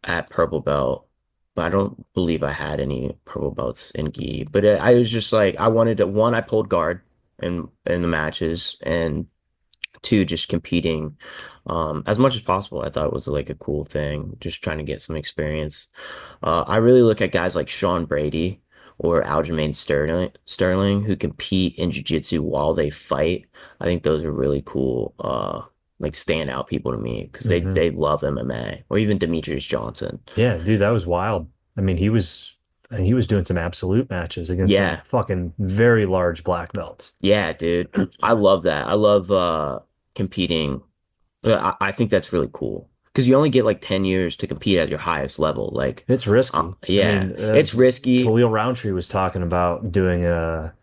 at purple belt, but I don't believe I had any purple belts in gi. But I was just like, I wanted to, one, I pulled guard in the matches, and two, just competing as much as possible. I thought it was like a cool thing, just trying to get some experience. I really look at guys like Sean Brady or Aljamain Sterling who compete in jiu-jitsu while they fight. I think those are really cool, like standout people to me because they Hmm. they love MMA or even Demetrius Johnson. Yeah, dude, that was wild. I mean, he was doing some absolute matches against some Yeah, fucking very large black belts. yeah, dude. I love that. I love competing. I think that's really cool because you only get like 10 years to compete at your highest level. Like, It's risky. I yeah, mean, it's risky. Khalil Roundtree was talking about doing a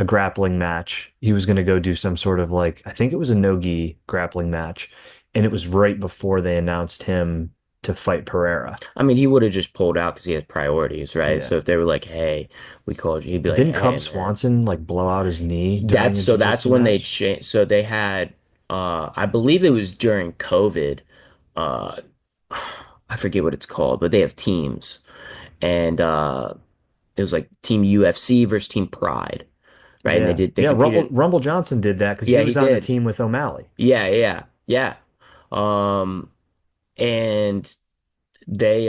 grappling match. He was going to go do some sort of like I think it was a no-gi grappling match, and it was right before they announced him. to fight Pereira. I mean, he would have just pulled out because he has priorities, right? Yeah. So if they were like, "Hey, we called you," he'd be like, Didn't "Hey, Cub man." Swanson like blow out his knee during That's a so that's jiu-jitsu when they match? changed. So they had, I believe it was during COVID. Uh, I forget what it's called, but they have teams, and it was like Team UFC versus Team Pride, right? And Yeah. they Yeah, competed. Rumble Johnson did that because he Yeah, he was on the did. team with O'Malley. Yeah. Um, and they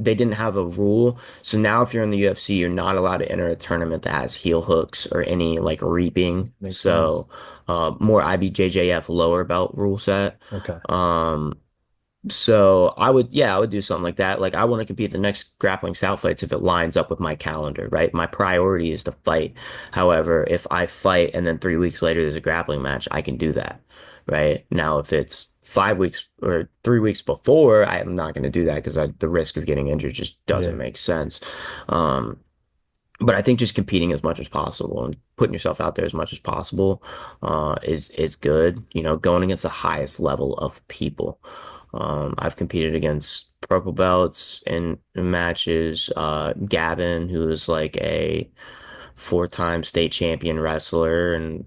didn't have a rule. So now if you're in the UFC, you're not allowed to enter a tournament that has heel hooks or any like reaping. Makes sense. So more IBJJF lower belt rule set. Okay. Um, so I would do something like that. Like I want to compete the next grappling South fights if it lines up with my calendar, right? My priority is to fight. However, if I fight and then 3 weeks later there's a grappling match, I can do that, right? Now, if it's 5 weeks or 3 weeks before, I am not going to do that because the risk of getting injured just doesn't Yeah. make sense. Um, but I think just competing as much as possible and putting yourself out there as much as possible is good. You know, going against the highest level of people. I've competed against purple belts in matches. Gavin, who is like a four-time state champion wrestler and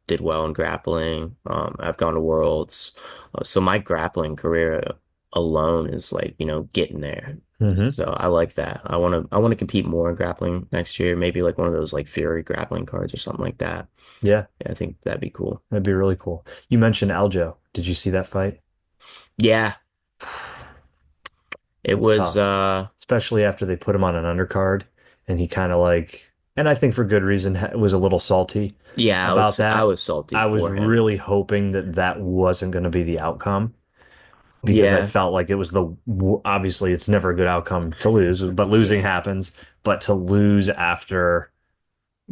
did well in grappling. I've gone to worlds. So my grappling career alone is like, you know, getting there. Hmm. So I like that. I want to compete more in grappling next year. Maybe like one of those like Fury grappling cards or something like that. Yeah, Yeah, I think that'd be cool. that'd be really cool. You mentioned Aljo. Did you see that fight? Yeah, It it was was tough, especially after they put him on an undercard and he kind of like, and I think for good reason, was a little salty yeah, about I that. was salty I was for him. really hoping that that wasn't going to be the outcome because I Yeah, felt like it was obviously it's never a good outcome to lose, but losing yeah, happens. But to lose after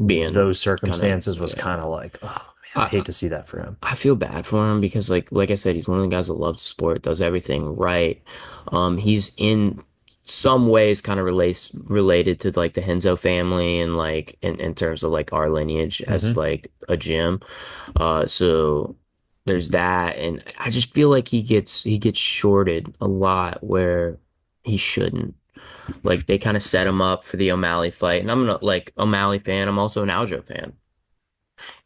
being those kind of circumstances was yeah. kind of like, oh man, I hate I to see that for him. I feel bad for him because like I said, he's one of the guys that loves the sport, does everything right. He's in some ways kind of related to like the Henzo family and like in terms of like our lineage as Hmm. like a gym. So there's that, and I just feel like he gets shorted a lot where he shouldn't. Like they kind of set him up for the O'Malley fight, and I'm not like O'Malley fan. I'm also an Aljo fan,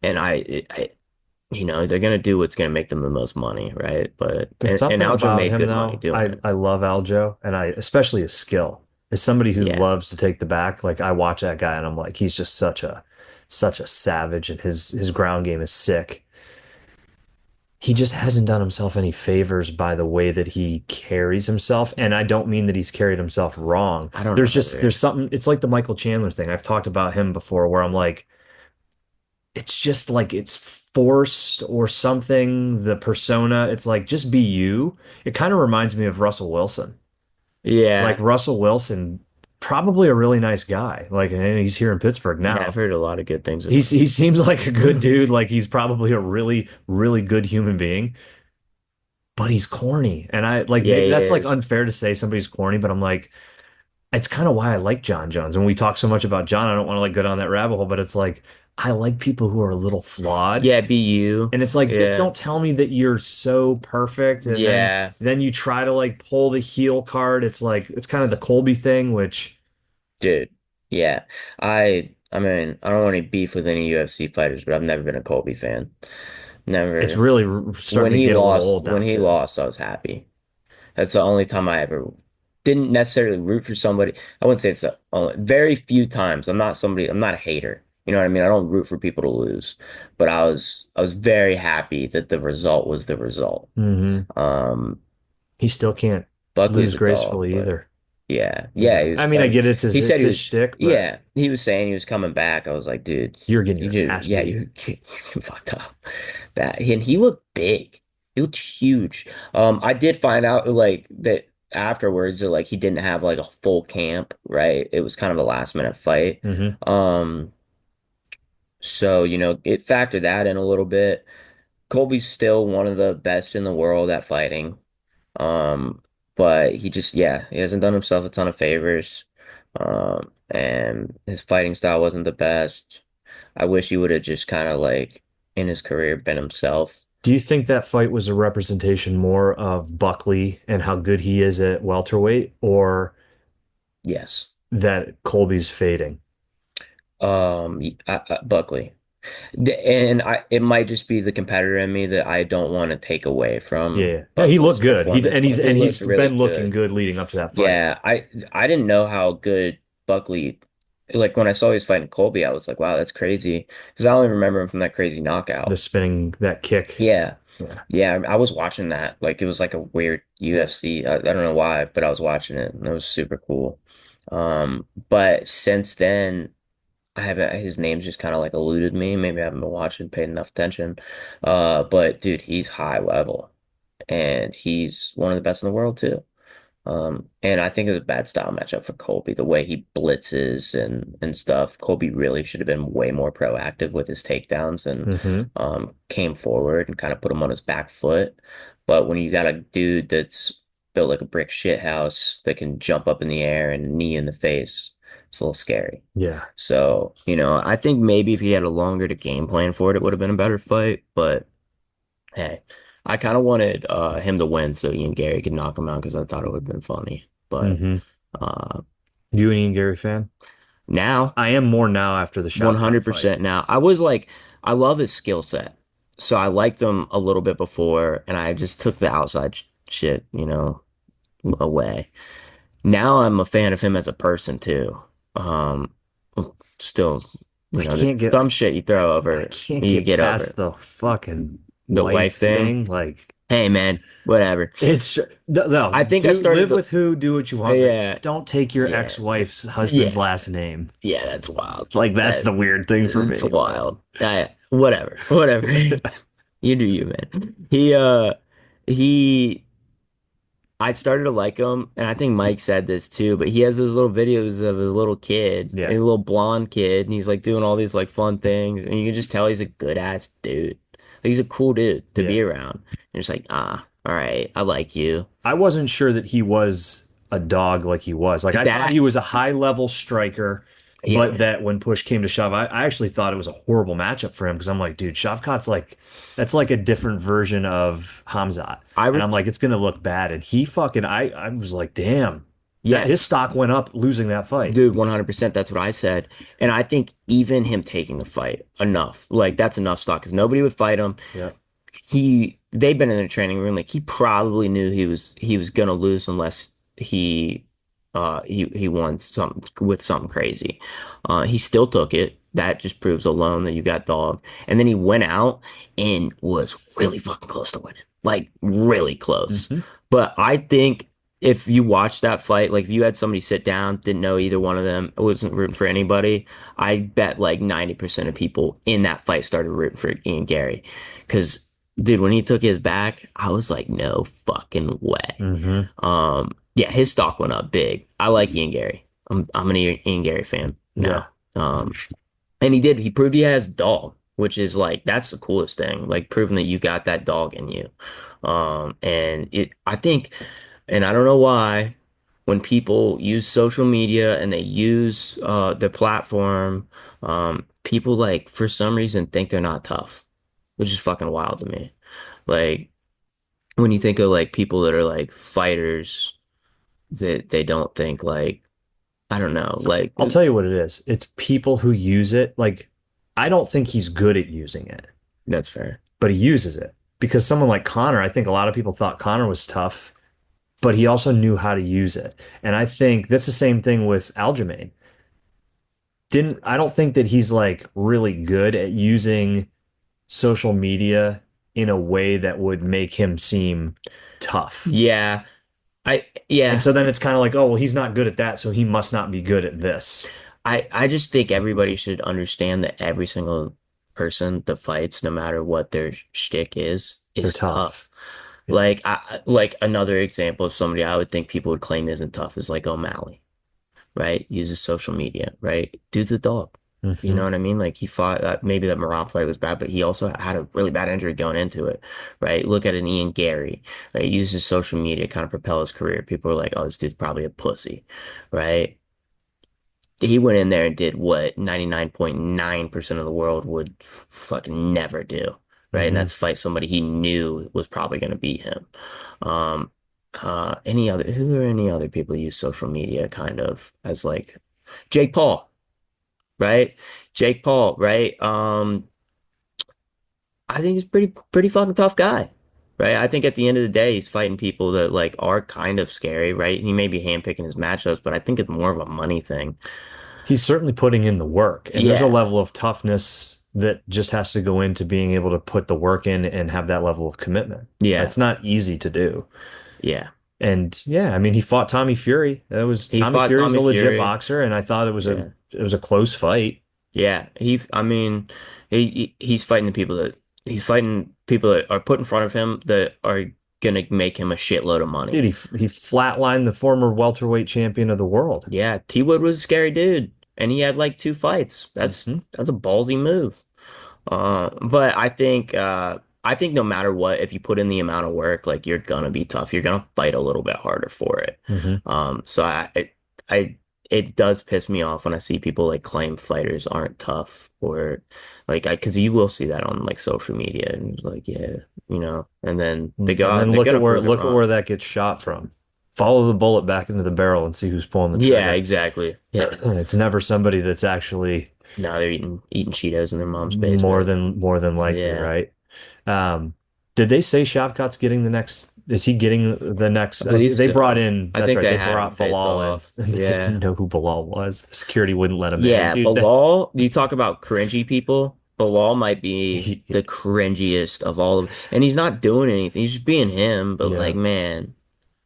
and I you know, they're gonna do what's gonna make them the most money, right? But There's and something Aljo about made him good money though. doing it. I love Aljo and I especially his skill. As somebody who Yeah. loves to take the back, like I watch that guy and I'm like, he's just such a savage and his ground game is sick. He just hasn't done himself any favors by the way that he carries himself. And I don't mean that he's carried himself wrong. I don't There's either. something, it's like the Michael Chandler thing. I've talked about him before where I'm like, it's just like it's forced or something, the persona. It's like just be you. It kind of reminds me of Russell Wilson. Like Yeah. Russell Wilson, probably a really nice guy. Like and he's here in Pittsburgh Yeah, I've now. heard a lot of good things about He seems like a good him. dude. Like he's probably a really good human being, but he's corny. And I like Yeah, maybe he that's like is. unfair to say somebody's corny, but I'm like, it's kind of why I like John Jones. And we talk so much about John, I don't want to like go down that rabbit hole, but it's like I like people who are a little flawed. Yeah, be you. And it's like, Yeah. don't tell me that you're so perfect. And Yeah, then you try to like pull the heel card. It's like it's kind of the Colby thing, which dude. Yeah. I mean, I don't want any beef with any UFC fighters, but I've never been a Colby fan. it's Never. really starting to get a little old When now he too. lost, I was happy. That's the only time I ever didn't necessarily root for somebody. I wouldn't say it's the only, very few times. I'm not a hater. You know what I mean? I don't root for people to lose, but I was very happy that the result was the result. Hmm. Um, He still can't Buckley's lose a dog, gracefully but either. yeah, Yeah. he was I mean, I coming. get He said it's he his was, shtick, but yeah, he was saying he was coming back. I was like, dude, you're getting you your do, ass yeah, beat. you fucked up. That and he looked big. He looked huge. I did find out like that afterwards that like he didn't have like a full camp, right? It was kind of a last minute fight. Hmm. Um, so you know, it factored that in a little bit. Colby's still one of the best in the world at fighting. Um, but he just, yeah, he hasn't done himself a ton of favors. And his fighting style wasn't the best. I wish he would have just kind of like in his career been himself. Do you think that fight was a representation more of Buckley and how good he is at welterweight, or Yes. that Colby's fading? Buckley. And it might just be the competitor in me that I don't want to take away Yeah, from yeah. Yeah, he Buckley's looked good. performance, but he He's looked really been looking good. good leading up to that fight. Yeah, I didn't know how good Buckley, like when I saw he was fighting Colby, I was like, wow, that's crazy. Because I only remember him from that crazy The knockout. spinning that kick. Yeah. Yeah. Yeah, I was watching that. Like it was like a weird UFC. I don't know why, but I was watching it and it was super cool. But since then, I haven't, his name's just kind of like eluded me. Maybe I haven't been watching, paid enough attention. But dude, he's high level and he's one of the best in the world too. And I think it was a bad style matchup for Colby, the way he blitzes and stuff. Colby really should have been way more proactive with his takedowns and Hmm. came forward and kind of put him on his back foot. But when you got a dude that's built like a brick shit house that can jump up in the air and knee in the face, it's a little scary. Yeah. So, I think maybe if he had a longer to game plan for it, it would have been a better fight. But hey, I kind of wanted him to win so Ian Gary could knock him out because I thought it would have been funny. But Hmm. uh, You an Ian Gary fan? now, I am more now after the Shavkat fight. 100% now, I was like, I love his skill set. So I liked him a little bit before, and I just took the outside shit, away. Now I'm a fan of him as a person too. Um, Still, there's some shit you throw I over, can't you get get over past it. the fucking The wife wife thing. thing. Like, Hey man, whatever. it's no, I think I do started live to, with who, do what you want, but yeah, don't take your yeah, ex-wife's husband's yeah, last name. yeah, that's wild. Like, that's That the weird thing for it's me. But wild. Whatever, whatever. You do you, man. He I started to like him, and I think Mike said this too, but he has those little videos of his little kid, a yeah, little blonde kid, and he's like doing all these like fun things, and you can just tell he's a good ass dude. Like, he's a cool dude to be yeah. around. You're just like, all right, I like you. I wasn't sure that he was a dog like he was. Like I thought That, he was a high level striker, but yeah. that when push came to shove, I actually thought it was a horrible matchup for him because I'm like, dude, Shavkat's like that's like a different version of Hamzat. I And I'm res like, it's gonna look bad. And he fucking I was like, damn, that Yeah, his stock went up losing that fight. dude, 100%. That's what I said. And I think even him taking the fight, enough. Like, that's enough stock because nobody would fight him. Yeah. They've been in the training room. Like, he probably knew he was gonna lose unless he won something with something crazy. He still took it. That just proves alone that you got dog. And then he went out and was really fucking close to winning. Like, really close. Hmm. But I think if you watch that fight, like if you had somebody sit down, didn't know either one of them, wasn't rooting for anybody, I bet like 90% of people in that fight started rooting for Ian Gary. Because, dude, when he took his back, I was like, no fucking way. Hmm. Yeah, his stock went up big. I like Ian Gary. I'm an Ian Gary fan Yeah. now. And he proved he has dog, which is like that's the coolest thing. Like proving that you got that dog in you. And I think, and I don't know why, when people use social media and they use their platform, people like for some reason think they're not tough, which is fucking wild to me. Like when you think of like people that are like fighters that they don't think like I don't know, like I'll tell you what it is. It's people who use it. Like, I don't think he's good at using it, that's fair. but he uses it because someone like Connor, I think a lot of people thought Connor was tough, but he also knew how to use it. And I think that's the same thing with Aljamain. I don't think that he's like really good at using social media in a way that would make him seem tough. Yeah, And yeah. so then it's kind of like, oh, well, he's not good at that, so he must not be good at this. I just think everybody should understand that every single person that fights, no matter what their shtick They're is tough. tough. Yeah. Like another example of somebody I would think people would claim isn't tough is like O'Malley, right? Uses social media, right? Dude's a dog. You know Hmm. what I mean? Like he fought that maybe that Marab fight was bad, but he also had a really bad injury going into it, right? Look at an Ian Gary, right? He uses social media to kind of propel his career. People are like, oh, this dude's probably a pussy, right? He went in there and did what 99.9% of the world would fucking never do, right? And Hmm. that's fight somebody he knew was probably going to beat him. Um, who are any other people use social media kind of as like Jake Paul, right? Jake Paul, right? I think he's pretty fucking tough guy. Right. I think at the end of the day, he's fighting people that like are kind of scary, right? He may be handpicking his matchups, but I think it's more of a money thing. He's certainly putting in the work, and there's a Yeah. level of toughness that just has to go into being able to put the work in and have that level of commitment. Yeah. It's not easy to do. Yeah. And yeah, I mean, he fought Tommy Fury. That was He Tommy fought Fury's a Tommy legit Fury. boxer, and I thought Yeah. it was a close fight. Yeah. I mean, he's fighting the people that he's fighting people that are put in front of him that are gonna make him a shitload of Dude, money. he flatlined the former welterweight champion of the world. Yeah. T Wood was a scary dude, and he had like two fights. Hmm. That's a ballsy move. But I think no matter what, if you put in the amount of work, like you're gonna be tough. You're gonna fight a little bit harder for it. Hmm. So I it does piss me off when I see people like claim fighters aren't tough or like because you will see that on like social media and it's like yeah, and then they go And out then and they're gonna prove it look at wrong. where that gets shot from. Follow the bullet back into the barrel and see who's pulling the Yeah, trigger. exactly. Yeah. It's never somebody that's actually Now they're eating Cheetos in their mom's basement. more than likely, Yeah. right? Um, did they say Shavkat's getting the next? Is he getting the next? I believe They brought so. in. I That's think right. they They had him brought taped Bilal in, off. and they Yeah. didn't know who Bilal was. The security wouldn't let him in, Yeah, dude. Bilal, you talk about cringy people. Bilal might be Yeah, the cringiest of all of, and he's not doing anything. He's just being him, but like, yeah, man,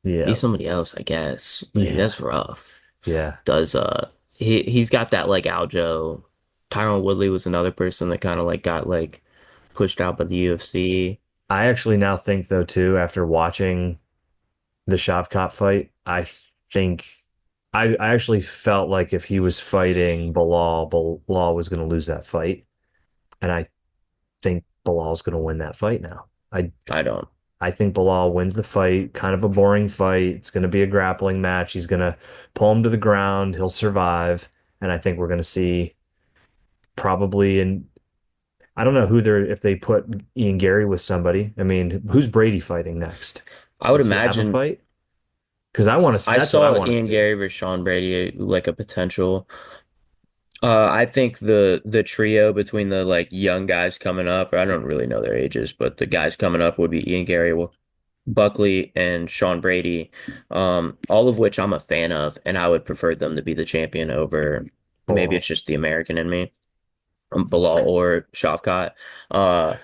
be yeah, somebody else, I guess. Like yeah, that's rough. yeah. Does he's got that like Aljo. Tyron Woodley was another person that kind of like got like pushed out by the UFC. I actually now think though too, after watching the Shavkat fight, I think I actually felt like if he was fighting Bilal, Bilal was going to lose that fight, and I think Bilal's going to win that fight now. I don't. I think Bilal wins the fight. Kind of a boring fight. It's going to be a grappling match. He's going to pull him to the ground. He'll survive, and I think we're going to see probably in. I don't know who they're if they put Ian Gary with somebody. I mean, who's Brady fighting next? I would Does he have a imagine fight? Because I want to. I That's what I saw want to Ian see. Gary versus Sean Brady like a potential. I think the trio between the like young guys coming up, I don't really know their ages, but the guys coming up would be Ian Gary, Buckley, and Sean Brady, all of which I'm a fan of, and I would prefer them to be the champion over maybe it's Bilal. just the American in me, Bilal or Shavkat. Uh,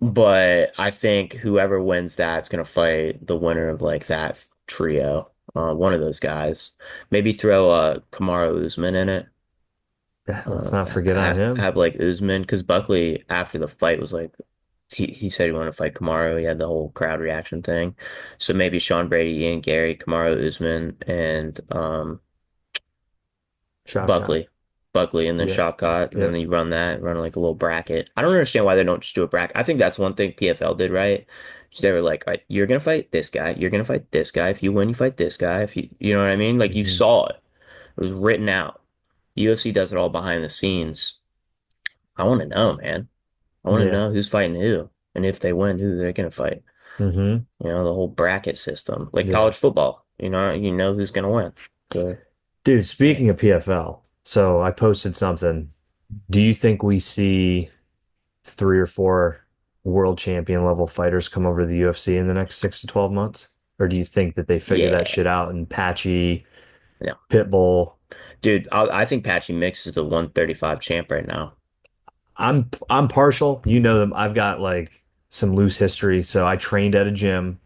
but I think whoever wins that's gonna fight the winner of like that trio, one of those guys. Maybe throw Kamaru Usman in it. Yeah, let's not forget on him. Have like Usman because Buckley after the fight was like he said he wanted to fight Kamaru. He had the whole crowd reaction thing. So maybe Sean Brady, Ian Gary, Kamaru Usman, and Shavkat. Buckley. Buckley and then Yep. Shopcott, and then Yep. you run like a little bracket. I don't understand why they don't just do a bracket. I think that's one thing PFL did right. They were like, all right, you're gonna fight this guy, you're gonna fight this guy. If you win, you fight this guy. If you know what I mean? Like you Hmm. saw it. It was written out. UFC does it all behind the scenes. I want to know, man. I want to Yeah. know who's fighting who, and if they win, who they're gonna fight. Hmm. The whole bracket system, like Yeah. college football. You know who's gonna win. So, Dude, yeah, speaking of PFL, so I posted something. Do you think we see three or four world champion level fighters come over to the UFC in the next 6 to 12 months? Or do you think that they figure that yeah, shit out and Patchy, no, Pitbull? dude. I think Patchy Mix is the 135 champ right now. I'm partial. You know them. I've got like some loose history. So I trained at a gym.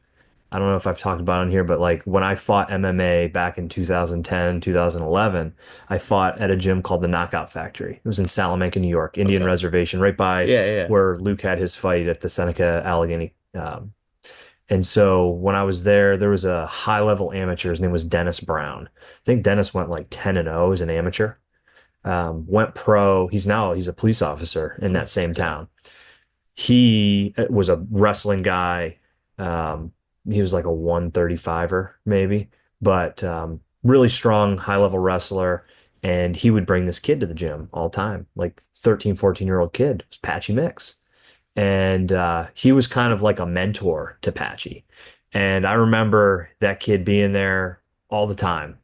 I don't know if I've talked about it on here, but like when I fought MMA back in 2010, 2011, I fought at a gym called the Knockout Factory. It was in Salamanca, New York, Indian Okay. Reservation, right by Yeah, yeah. where Luke had his fight at the Seneca Allegheny. And so when I was there, there was a high level amateur. His name was Dennis Brown. I think Dennis went like 10 and 0 as an amateur. Went pro. He's a police officer in that same Okay. town. He was a wrestling guy. Um, he was like a 135er maybe, but really strong, high level wrestler. And he would bring this kid to the gym all the time, like 13, 14-year-old kid. It was Patchy Mix. and he was kind of like a mentor to Patchy. And I remember that kid being there all the time.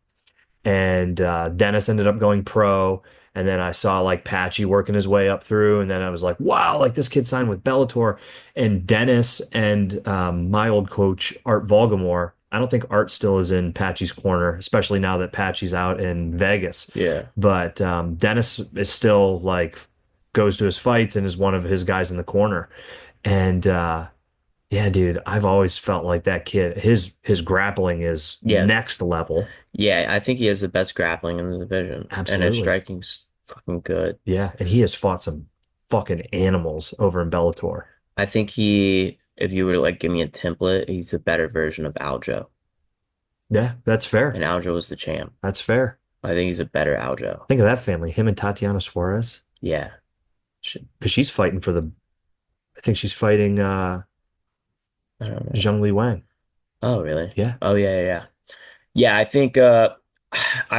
And Dennis ended up going pro. And then I saw like Patchy working his way up through. And then I was like, wow, like this kid signed with Bellator. And Dennis and my old coach, Art Volgamore, I don't think Art still is in Patchy's corner, especially now that Patchy's out in Vegas. Yeah. But Dennis is still like goes to his fights and is one of his guys in the corner. And yeah, dude, I've always felt like that kid, his grappling is Yeah. next level. Yeah, I think he has the best grappling in the division, and his Absolutely. striking's fucking good. Yeah, and he has fought some fucking animals over in Bellator. I think if you were to like give me a template, he's a better version of Aljo, Yeah, that's fair. and Aljo was the champ. That's fair. I think he's a better Aljo. Think of that family, him and Tatiana Suarez, Yeah. Should, because she's fighting for the, I think she's fighting I don't know. Zheng Li Wang. Oh, really? Yeah. Oh, yeah, yeah, yeah. Yeah, I think I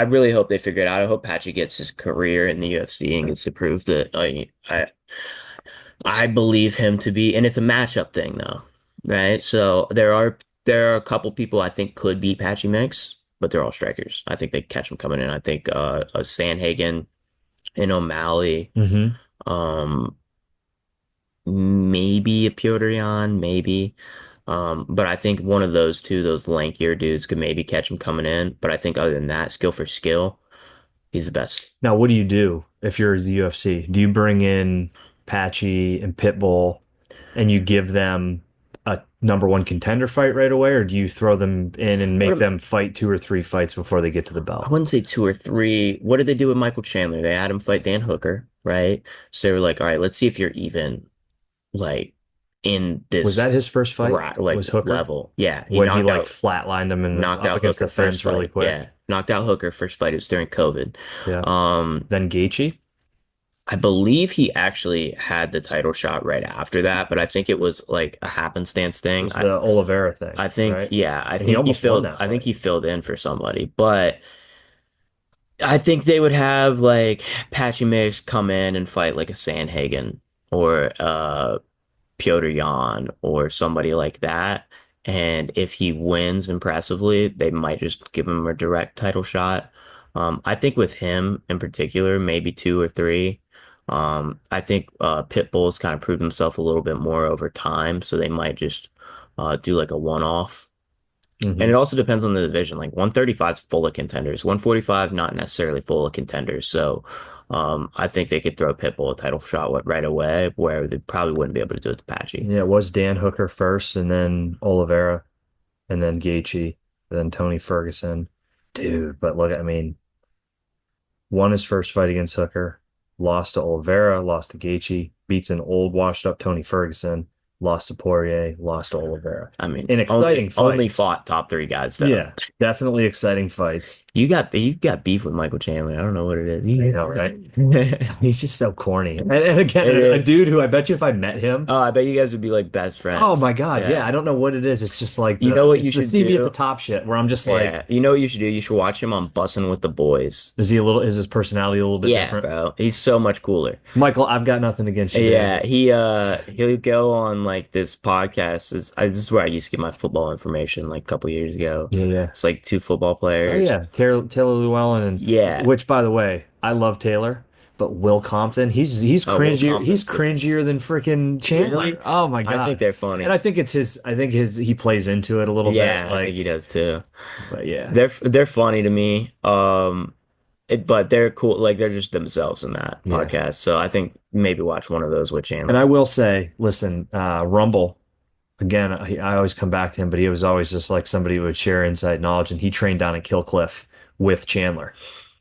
really hope they figure it out. I hope Patchy gets his career in the UFC and gets to prove that I believe him to be, and it's a matchup thing though, right? So there are a couple people I think could beat Patchy Mix, but they're all strikers. I think they catch him coming in. I think a Sanhagen and O'Malley, Hmm. um, maybe a Piotr Jan, maybe. But I think one of those two, those lankier dudes, could maybe catch him coming in. But I think other than that, skill for skill, he's the best. Now, what do you do if you're the UFC? Do you bring in Patchy and Pitbull and you give them a number one contender fight right away, or do you throw them in and make What them fight two or three fights before they get to the I belt? wouldn't say two or three. What did they do with Michael Chandler? They had him fight Dan Hooker, right? So they were like, all right, let's see if you're even like in Was that this his first fight? Was Hooker level. Yeah, he when he like flatlined him and knocked up out against the Hooker first fence really fight. quick? Yeah, knocked out Hooker first fight. It was during COVID. Yeah. Um, Then Gaethje I believe he actually had the title shot right after that, but I think it was like a happenstance thing. was the Oliveira thing, I think, right? yeah, And he almost won that I think fight. he filled in for somebody, but I think they would have like Patchy Mix come in and fight like a Sandhagen or Piotr Jan or somebody like that. And if he wins impressively, they might just give him a direct title shot. I think with him in particular, maybe two or three. I think Pitbull's kind of proved himself a little bit more over time, so they might just do like a one-off. And it Hmm. also depends on the division. Like 135 is full of contenders. 145 not necessarily full of contenders. So I think they could throw Pitbull a title shot right away, where they probably wouldn't be able to do it to Patchy. Yeah, it was Dan Hooker first, and then Oliveira, and then Gaethje, then Tony Ferguson. Dude, but look, I mean, won his first fight against Hooker, lost to Oliveira, lost to Gaethje, beats an old washed up Tony Ferguson, lost to Poirier, lost to Oliveira. I mean, In exciting only fights. fought top three guys though. Yeah, definitely exciting fights. You got beef with Michael Chandler. I don't know what it is. I know, right? He's just so corny. And again, It a is. dude who I bet you if I met him, Oh, I bet you guys would be like best oh friends. my God, yeah, Yeah. I don't know what it is. It's just like You know what you it's the should CB at the do? top shit where I'm just like, Yeah. You know what you should do? You should watch him on Bussin' with the Boys. is his personality a little bit Yeah, different? bro. He's so much cooler. Michael, I've got nothing against you, dude. Yeah, he'll go on like this podcast. This is where I used to get my football information like a couple years ago. Yeah, yeah. It's like two football Oh players. yeah, Taylor Llewellyn, and Yeah. which by the way, I love Taylor, but Will Compton, Oh, Will he's Compton's the cringier than freaking really? Chandler. Oh my I think God. they're And funny. I think his he plays into it a little bit, Yeah, I think he like, does too. but yeah. They're funny to me. But they're cool. Like they're just themselves in that Yeah. podcast. So I think maybe watch one of those with And I Chandler. will say, listen, Rumble, again, I always come back to him, but he was always just like somebody who would share inside knowledge, and he trained down at Kill Cliff with Chandler.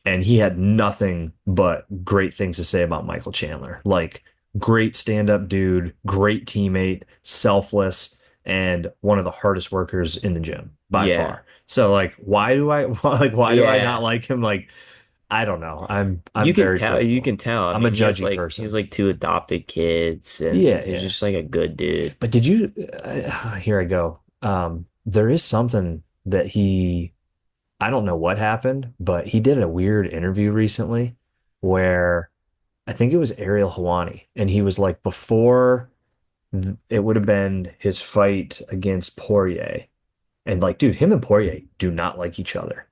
And he had nothing but great things to say about Michael Chandler. Like, great stand-up dude, great teammate, selfless, and one of the hardest workers in the gym by Yeah, far. So like, why do I not yeah. like him? Like, I don't know. I'm very You critical. can tell. I I'm a mean, judgy he has person. like two adopted kids, and Yeah, he's yeah. just like a good dude. But did you, here I go. There is something that I don't know what happened, but he did a weird interview recently where I think it was Ariel Hawani, and he was like, before it would have been his fight against Poirier. And like, dude, him and Poirier do not like each other.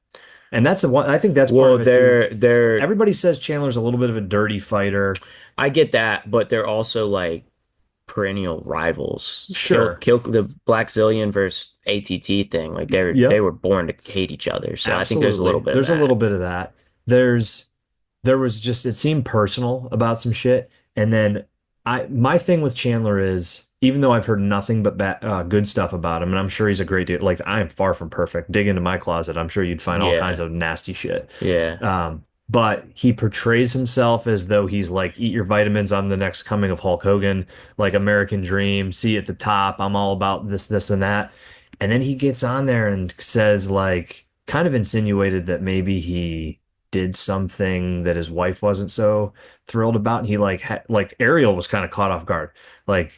And that's the one, I think that's part Well, of it too. they're Everybody says Chandler's a little bit of a dirty fighter. I get that, but they're also like perennial rivals. Sure. Kill the Black Zillion versus ATT thing. Like they Yep. were born to hate each other. So I think there's a little Absolutely. bit of There's a little that. bit of that. There was just it seemed personal about some shit. And then my thing with Chandler is even though I've heard nothing but good stuff about him, and I'm sure he's a great dude. Like I am far from perfect. Dig into my closet, I'm sure you'd find all kinds Yeah. of nasty shit. Yeah. But he portrays himself as though he's like, eat your vitamins. I'm the next coming of Hulk Hogan, like American Dream, see at the top. I'm all about this, this, and that. And then he gets on there and says, like, kind of insinuated that maybe he did something that his wife wasn't so thrilled about. And he like Ariel was kind of caught off guard. Like,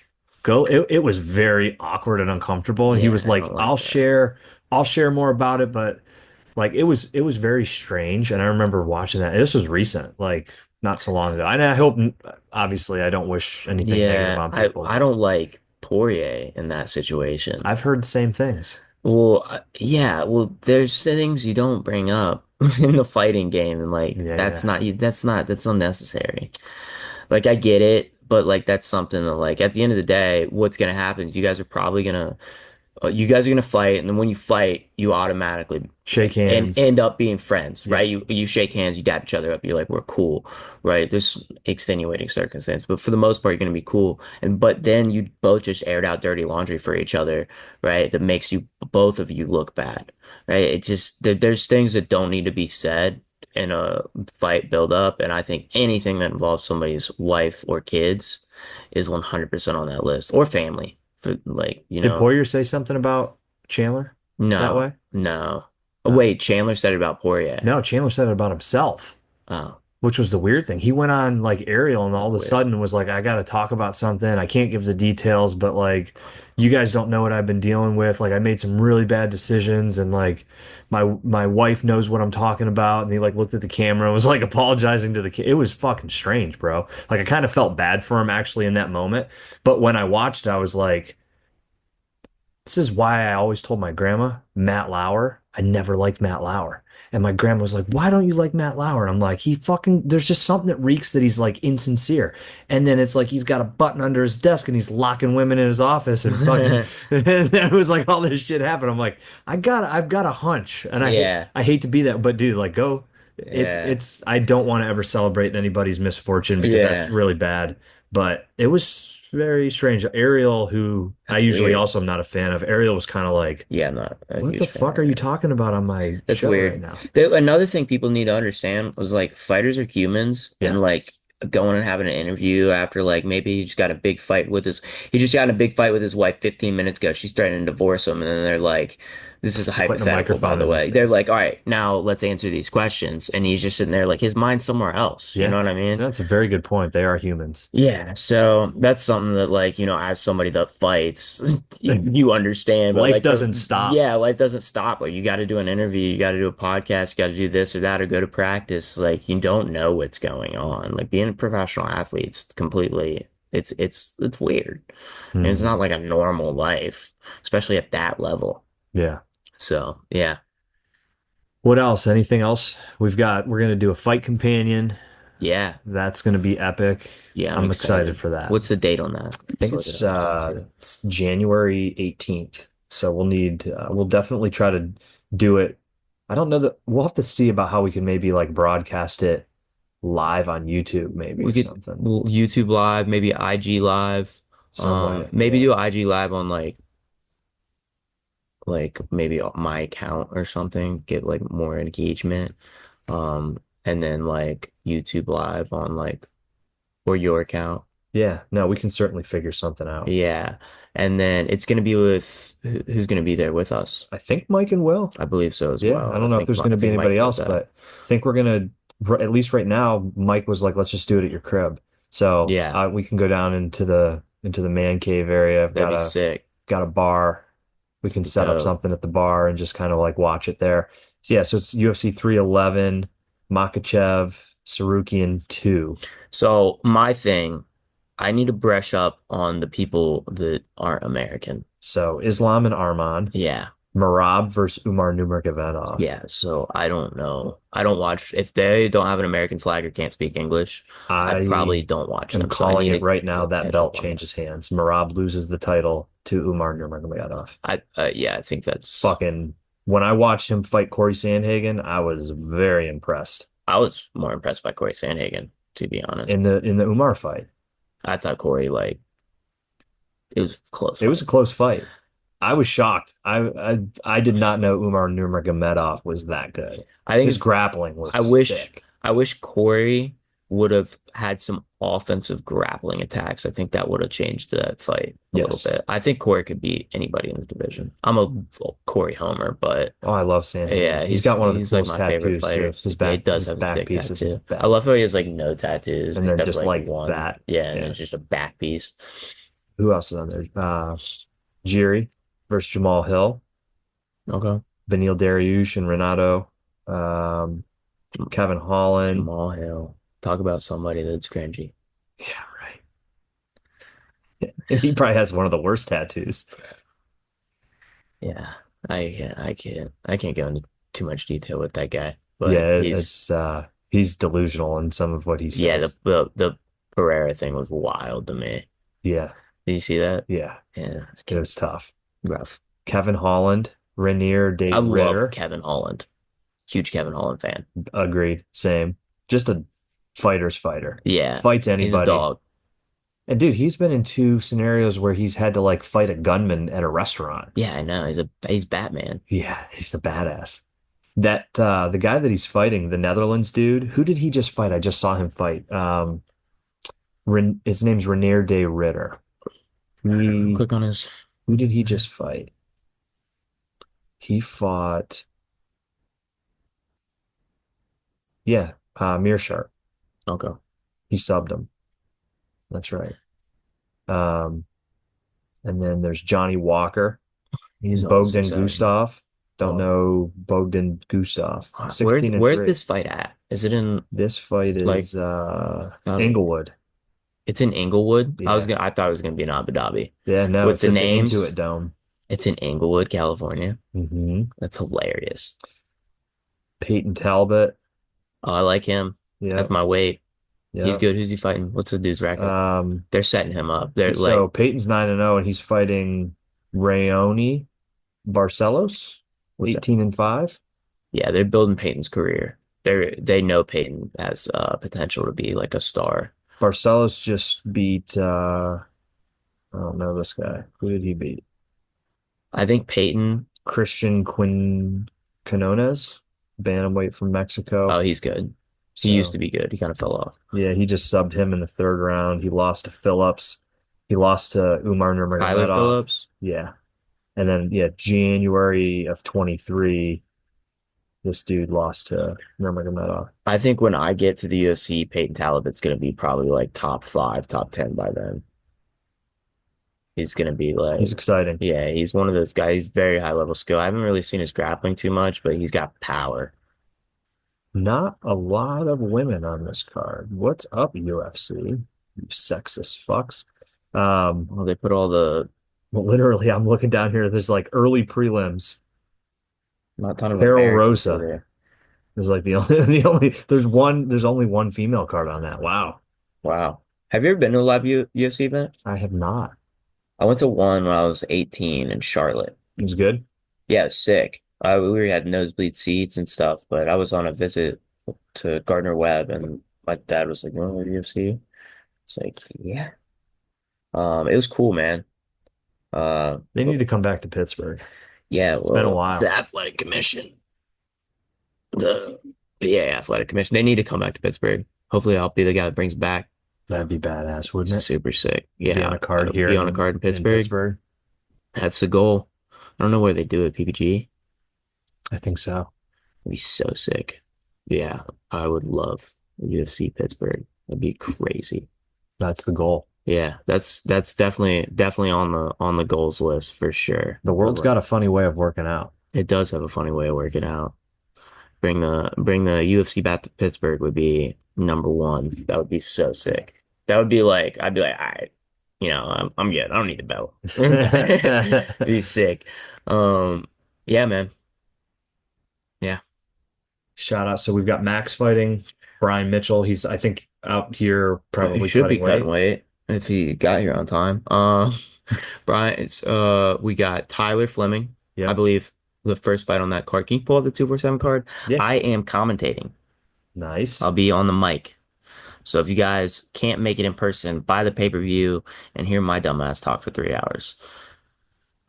it was very awkward and uncomfortable. And he Yeah, was I like, don't like that. I'll share more about it, but like it was very strange, and I remember watching that. This was recent, like not so long ago. And I hope, obviously, I don't wish anything negative Yeah, on I people. don't like Poirier in that situation. I've heard the same things. Well, yeah, well, there's things you don't bring up in the fighting game, and like Yeah, yeah. that's unnecessary. Like I get it, but like that's something that like at the end of the day, what's gonna happen is you guys are gonna fight, and then when you fight, you automatically Shake and hands. end up being friends, right? Yep. You shake hands, you dap each other up, you're like, we're cool, right? There's extenuating circumstance, but for the most part, you're gonna be cool. And but then you both just aired out dirty laundry for each other, right? That makes you both of you look bad, right? It just there's things that don't need to be said in a fight build up, and I think anything that involves somebody's wife or kids is 100% on that list or family. For like, Did Poirier say something about Chandler that no, way? no. Oh, No. wait, Chandler said it about Poirier. No, Chandler said it about himself, Oh, which was the weird thing. He went on like Ariel and all that's of a weird. sudden was like, I got to talk about something. I can't give the details, but like, you guys don't know what I've been dealing with. Like, I made some really bad decisions, and like, my wife knows what I'm talking about. And he like looked at the camera and was like apologizing to the kid. It was fucking strange, bro. Like, I kind of felt bad for him actually in that moment. But when I watched it, I was like, this is why I always told my grandma, Matt Lauer, I never liked Matt Lauer. And my grandma was like, why don't you like Matt Lauer? And I'm like, there's just something that reeks that he's like insincere. And then it's like he's got a button under his desk and he's locking women in his office and fucking, and then it was like all this shit happened. I'm like, I've got a hunch. And Yeah, I hate to be that, but dude, like yeah, I don't want to ever celebrate anybody's misfortune because that's yeah. really bad. But it was very strange. Ariel, who I That's usually weird. also am not a fan of, Ariel was kind of like, Yeah, I'm not a what the huge fan of fuck are you it. talking about on my That's show right weird. now? Another thing people need to understand was like fighters are humans, and Yes. like going and having an interview after like maybe he just got in a big fight with his wife 15 minutes ago. She's threatening to divorce him, and then they're like, this is a Putting a hypothetical, by microphone the in his way. They're face. like, all right, now let's answer these questions, and he's just sitting there like his mind's somewhere else. You know Yeah. what I mean? That's a very good point. They are humans. Yeah, so that's something that like, as somebody that fights, you understand, but Life like doesn't stop. life doesn't stop. Like you got to do an interview, you got to do a podcast, you got to do this or that or go to practice. Like you don't know what's going on. Like being a professional athlete, it's weird. And it's Mhm. not like a normal life, especially at that level. Yeah. So, yeah. What else? Anything else? We're going to do a fight companion. Yeah. That's going to be epic. Yeah, I'm I'm excited excited. for that. What's the date on that? I think Just look it up as well too. it's January 18th. So we'll definitely try to do it. I don't know that we'll have to see about how we can maybe like broadcast it live on YouTube maybe We or could something. YouTube live, maybe IG live. Some way. Maybe Yeah. do IG live on like maybe on my account or something, get like more engagement. And then like YouTube live on like or your account. Yeah. No, we can certainly figure something out. Yeah. And then it's gonna be with who's gonna be there with us? I think Mike and Will. I believe so as Yeah. I well. don't know if there's going I to be think Mike anybody does else, that. but I think we're going to, at least right now, Mike was like, let's just do it at your crib. So Yeah, we can go down into the man cave area. I've that'd be sick. got a bar. We can set up Dope. something at the bar and just kind of like watch it there. So yeah, so it's UFC 311, Makachev, Sarukian 2. So my thing. I need to brush up on the people that aren't American. So Islam and Arman, Yeah. Marab versus Umar Nurmagomedov. Yeah, so I don't know. I don't watch if they don't have an American flag or can't speak English, I probably I don't watch am them. So I calling need it to right now that catch up belt on that. changes hands. Marab loses the title to Umar Nurmagomedov. Yeah, I think that's Fucking when I watched him fight Corey Sandhagen, I was very impressed I was more impressed by Corey Sandhagen, to be honest. in the Umar fight. I thought Corey it was a close It was a fight. close fight. I was shocked. I did not know Umar Nurmagomedov was that good. I think His if grappling I was wish thick. I wish Corey would have had some offensive grappling attacks. I think that would have changed that fight a little Yes. bit. I think Corey could beat anybody in the division. I'm a Corey homer, but Oh, I love Sandhagen. yeah, He's got one of the he's like coolest my favorite tattoos too. fighter. Yeah, he does His have a back sick piece is tattoo. I love badass. how he has like no tattoos, And then except for just like like one. that. Yeah, and Yeah. it's just a back piece. Who else is on there? Jiri versus Jamal Hill, Okay. Beneil Dariush and Renato, um, Kevin Holland. Jamal Hill. Talk about somebody that's cringy. Yeah, right. And he probably has one of the worst tattoos. Yeah, I can't go into too much detail with that guy, but Yeah, he's delusional in some of what he yeah, says. the Pereira thing was wild to me. Yeah, Did you see that? yeah, Yeah, it's it was tough. rough. Kevin Holland, Rainier de I love Ritter, Kevin Holland. Huge Kevin Holland fan. agreed. Same. Just a fighter's fighter. Yeah, Fights he's a anybody. dog. And dude, he's been in two scenarios where he's had to like fight a gunman at a restaurant. Yeah, I know. He's Batman. Yeah, he's a badass. That the guy that he's fighting, the Netherlands dude, who did he just fight? I just saw him fight. His name's Rainier de Ritter. He Click on his. Who did he just fight? He fought, yeah, Meerschaert. Okay. He subbed him. That's right. Um, and then there's Johnny Walker, He's always Bogdan exciting. Gustav. Don't Oh, know Bogdan Gustav. where's 16-3. this fight at? Is it in This fight like is uh, Inglewood. it's in Inglewood? Yeah. I thought it was gonna be in Abu Dhabi. Yeah, no, With it's the at the Intuit names, Dome. it's in Inglewood, California. Hmm. That's hilarious. Peyton Talbot. Oh, I like him. That's Yep. my weight. He's Yep. good. Who's he fighting? What's the dude's record? Um, They're setting him up. They're so like, Peyton's 9-0 and he's fighting Rayoni Barcelos, what's that? 18-5. Yeah, they're building Peyton's career. They know Peyton has potential to be like a star. Barcelos just beat I don't know this guy. Who did he beat? I think Peyton, Christian Quin Quinones, bantamweight from Mexico. oh, he's good. He used So to be good. He kind of fell off. yeah, he just subbed him in the third round. He lost to Phillips. He lost to Umar Tyler Nurmagomedov. Phillips. Yeah. And then yeah, January of 23, this dude lost to Nurmagomedov. I think when I get to the UFC, Peyton Talbot's going to be probably like top five, top 10 by then. He's going to be He's like, exciting. yeah, he's one of those guys. He's very high level skill. I haven't really seen his grappling too much, but he's got power. Not a lot of women on this card. What's up, UFC? You sexist fucks. Well, they put all the, Well, literally, I'm looking down here. There's like early prelims. not a ton of Carol Americans are Rosa there. is like the only there's only one female card on that. Wow. Wow. Have you ever been to a live UFC event? I have not. I went to one when I was 18 in Charlotte. It was good. Yeah, it was sick. We had nosebleed seats and stuff, but I was on a visit to Gardner Webb, and my dad was like, "You want to go to UFC?" It's like, yeah. It was cool, man. Uh, They need to come back to Pittsburgh. yeah, It's been a well, while. the Athletic Commission, the PA Athletic Commission, they need to come back to Pittsburgh. Hopefully, I'll be the guy that brings it back. That'd be badass, wouldn't it? Super sick. Be on Yeah, a card here be on a card in Pittsburgh. Pittsburgh. That's the goal. I don't know where they do it, PPG. I think so. It'd be so sick. Yeah, I would love UFC Pittsburgh. It'd be crazy. That's the goal. Yeah, that's definitely on the goals list for sure. The world's But, got a funny way of working out. it does have a funny way of working out. Bring the UFC back to Pittsburgh would be number one. That would be so sick. That would be like I'd be like, all right, I'm good. I don't need the belt. Be sick. Um, yeah, man. Yeah. Shout out. So we've got Max fighting Brian Mitchell. He's, I think, out here He probably should be cutting cutting weight. weight if he got here on time. Brian, we got Tyler Fleming. I Yep. believe the first fight on that card. Can you pull up the 247 card? Yeah. I am commentating. I'll Nice. be on the mic. So if you guys can't make it in person, buy the pay-per-view and hear my dumbass talk for 3 hours.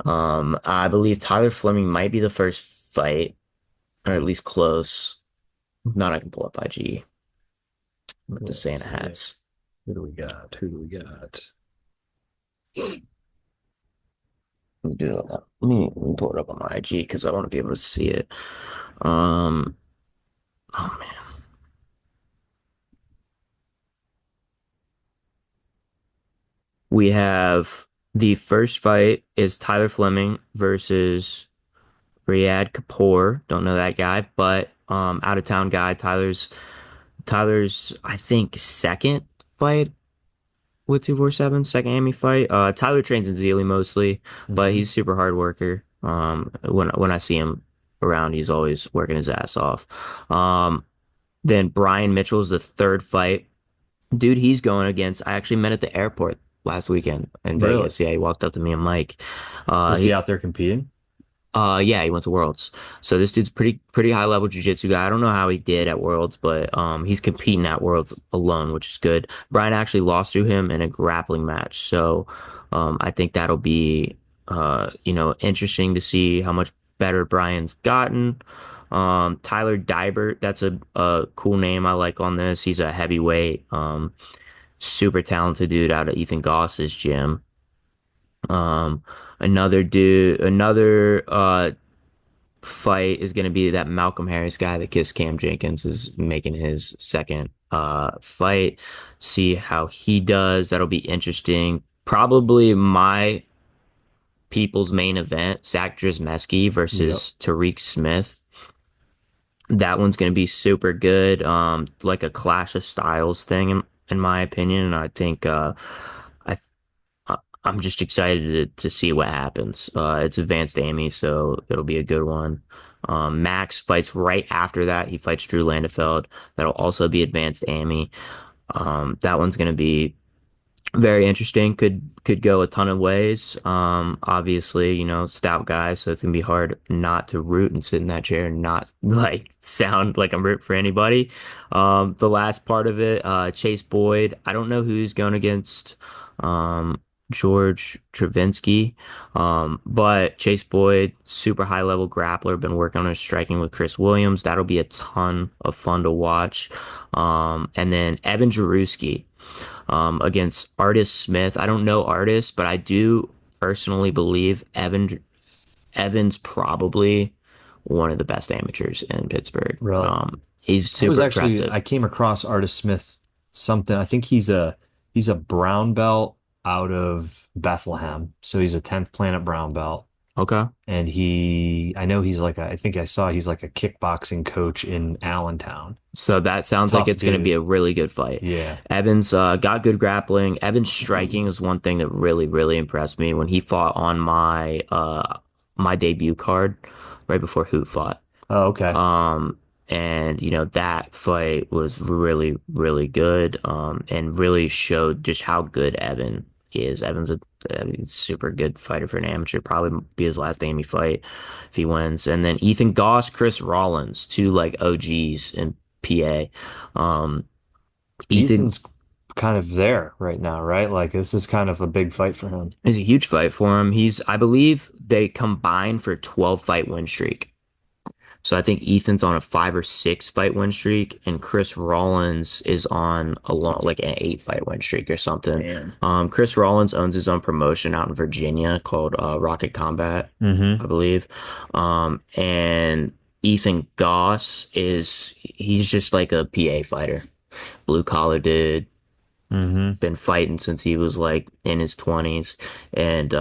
I believe Tyler Fleming might be the first fight, or at least close. If not, I can pull up IG with the Let's Santa see. hats. Who do we got? Who do we got? Let me do that. Let me pull it up on my IG because I want to be able to see it. Um, oh man, we have the first fight is Tyler Fleming versus Riyad Kapoor. Don't know that guy, but out of town guy. Tyler's I think second fight with 247, second Amy fight. Tyler trains in Zealy mostly, but Hmm. he's a super hard worker. When I see him around, he's always working his ass off. Then Brian Mitchell's the third fight. Dude, he's going against. I actually met at the airport last weekend in Really? Vegas. Yeah, he walked up to me and Mike. Was he He out there competing? yeah, he went to Worlds. So this dude's pretty high level jiu-jitsu guy. I don't know how he did at Worlds, but he's competing at Worlds alone, which is good. Brian actually lost to him in a grappling match. So I think that'll be interesting to see how much better Brian's gotten. Tyler Dibert, that's a cool name I like on this. He's a heavyweight, super talented dude out of Ethan Goss's gym. Um, another fight is going to be that Malcolm Harris guy that kissed Cam Jenkins is making his second fight. See how he does. That'll be interesting. Probably my people's main event, Zach Drzemski Yep. versus Tariq Smith. That one's going to be super good. Like a clash of styles thing in my opinion. And I think I I'm just excited to see what happens. It's advanced Amy, so it'll be a good one. Max fights right after that. He fights Drew Landefeld. That'll also be advanced Amy. That one's going to be very interesting. Could go a ton of ways. Obviously, stout guy, so it's gonna be hard not to root and sit in that chair and not like sound like I'm rooting for anybody. The last part of it, Chase Boyd. I don't know who he's going against. George Travinsky. But Chase Boyd, super high level grappler, been working on his striking with Chris Williams. That'll be a ton of fun to watch. And then Evan Jaruski against Artis Smith. I don't know Artis, but I do personally believe Evan's probably one of the best amateurs in Pittsburgh. Really? He's I was super actually I impressive. came across Artis Smith something. I think he's a brown belt out of Bethlehem. So he's a 10th Planet brown belt. Okay. And I know he's like I think I saw he's like a kickboxing coach in Allentown. So that sounds like Tough it's going to be dude. a really good fight. Yeah. Evans got good grappling. Evans striking is one thing that really impressed me when he fought on my debut card right before Hoot fought. Oh, okay. Um, and that fight was really good. And really showed just how good Evan is. Evan's a super good fighter for an amateur. Probably be his last Amy fight if he wins. And then Ethan Goss, Chris Rollins, two like OGs in PA. Um, Ethan Ethan's kind of there right now, right? Like this is kind of a big fight for him. is a huge fight for him. I believe they combined for 12 fight win streak. So I think Ethan's on a 5 or 6 fight win streak, and Chris Rollins is on like an 8 fight win streak or something. Man. Chris Rollins owns his own promotion out in Virginia called Rocket Combat, I Mm-hmm. believe. And Ethan Goss he's just like a PA fighter, blue collar dude, Mm-hmm. been fighting since he was like in his 20s, and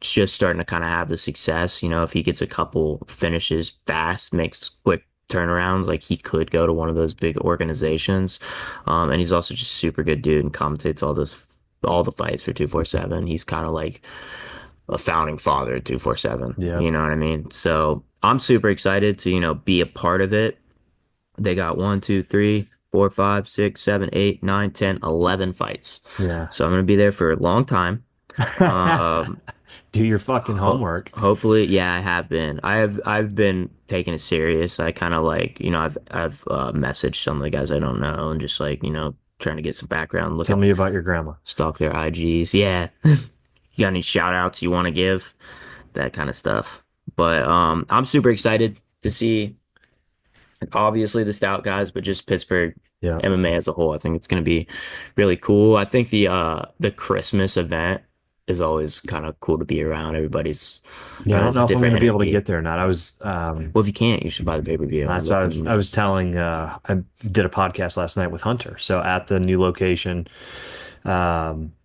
just starting to kind of have the success. If he gets a couple finishes fast, makes quick turnarounds. Like he could go to one of those big organizations. And he's also just super good dude and commentates all the fights for 247. He's kind of like a founding father at 247. Yeah. You know what I mean? So I'm super excited to, be a part of it. They got 1, 2, 3, 4, 5, 6, 7, 8, 9, 10, 11 fights. Yeah. So I'm gonna be there for a long time. Um, Do your fucking homework. Hopefully, yeah, I have been. I've been taking it serious. I kind of like, I've messaged some of the guys I don't know and just like, trying to get some background, Tell me about your grandma. stalk their IGs. Yeah. You got any shout outs you want to give? That kind of stuff. But I'm super excited to see obviously the stout guys, but just Pittsburgh Yeah. MMA as a whole. I think it's going to be really cool. I think the Christmas event is always kind of cool to be around. Everybody's Yeah, I don't it's a know if I'm going different to be able to energy. get there or not. Well, if you can't, you should buy the pay-per-view. That's what I was telling, I did a podcast last night with Hunter. So at the new location, we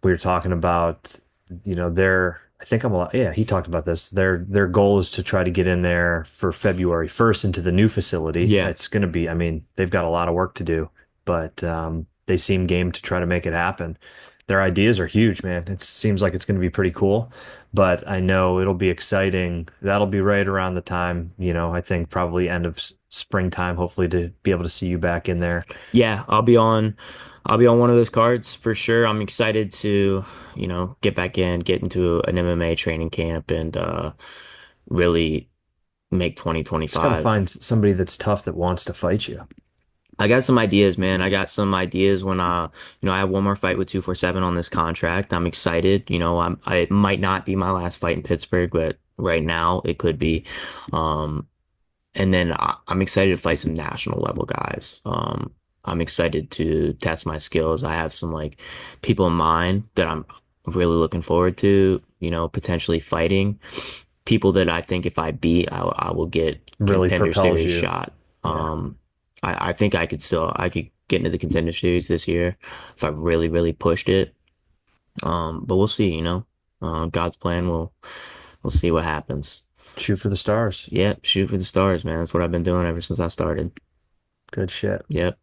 were talking about, I think I'm a lot, yeah, he talked about this. Their goal is to try to get in there for February 1st into the new facility. Yeah. It's going to be, I mean, they've got a lot of work to do, but they seem game to try to make it happen. Their ideas are huge, man. It seems like it's going to be pretty cool, but I know it'll be exciting. That'll be right around the time, I think probably end of springtime, hopefully to be able to see you back in there. Yeah, I'll be on one of those cards for sure. I'm excited to, get back in, get into an MMA training camp and really make Just got to 2025. find somebody that's tough that wants to fight you. I got some ideas, man. I got some ideas when I have one more fight with 247 on this contract. I'm excited. It might not be my last fight in Pittsburgh, but right now it could be. Um, and then I'm excited to fight some national level guys. I'm excited to test my skills. I have some like people in mind that I'm really looking forward to, potentially fighting people that I think if I beat, I will get Really contender propels series you. shot. Yeah. I think I could get into the contender series this year if I really, really pushed it. But we'll see, God's plan, we'll see what happens. Shoot for the stars. Yep, shoot for the stars, man. That's what I've been doing ever since I started. Good shit. Yep.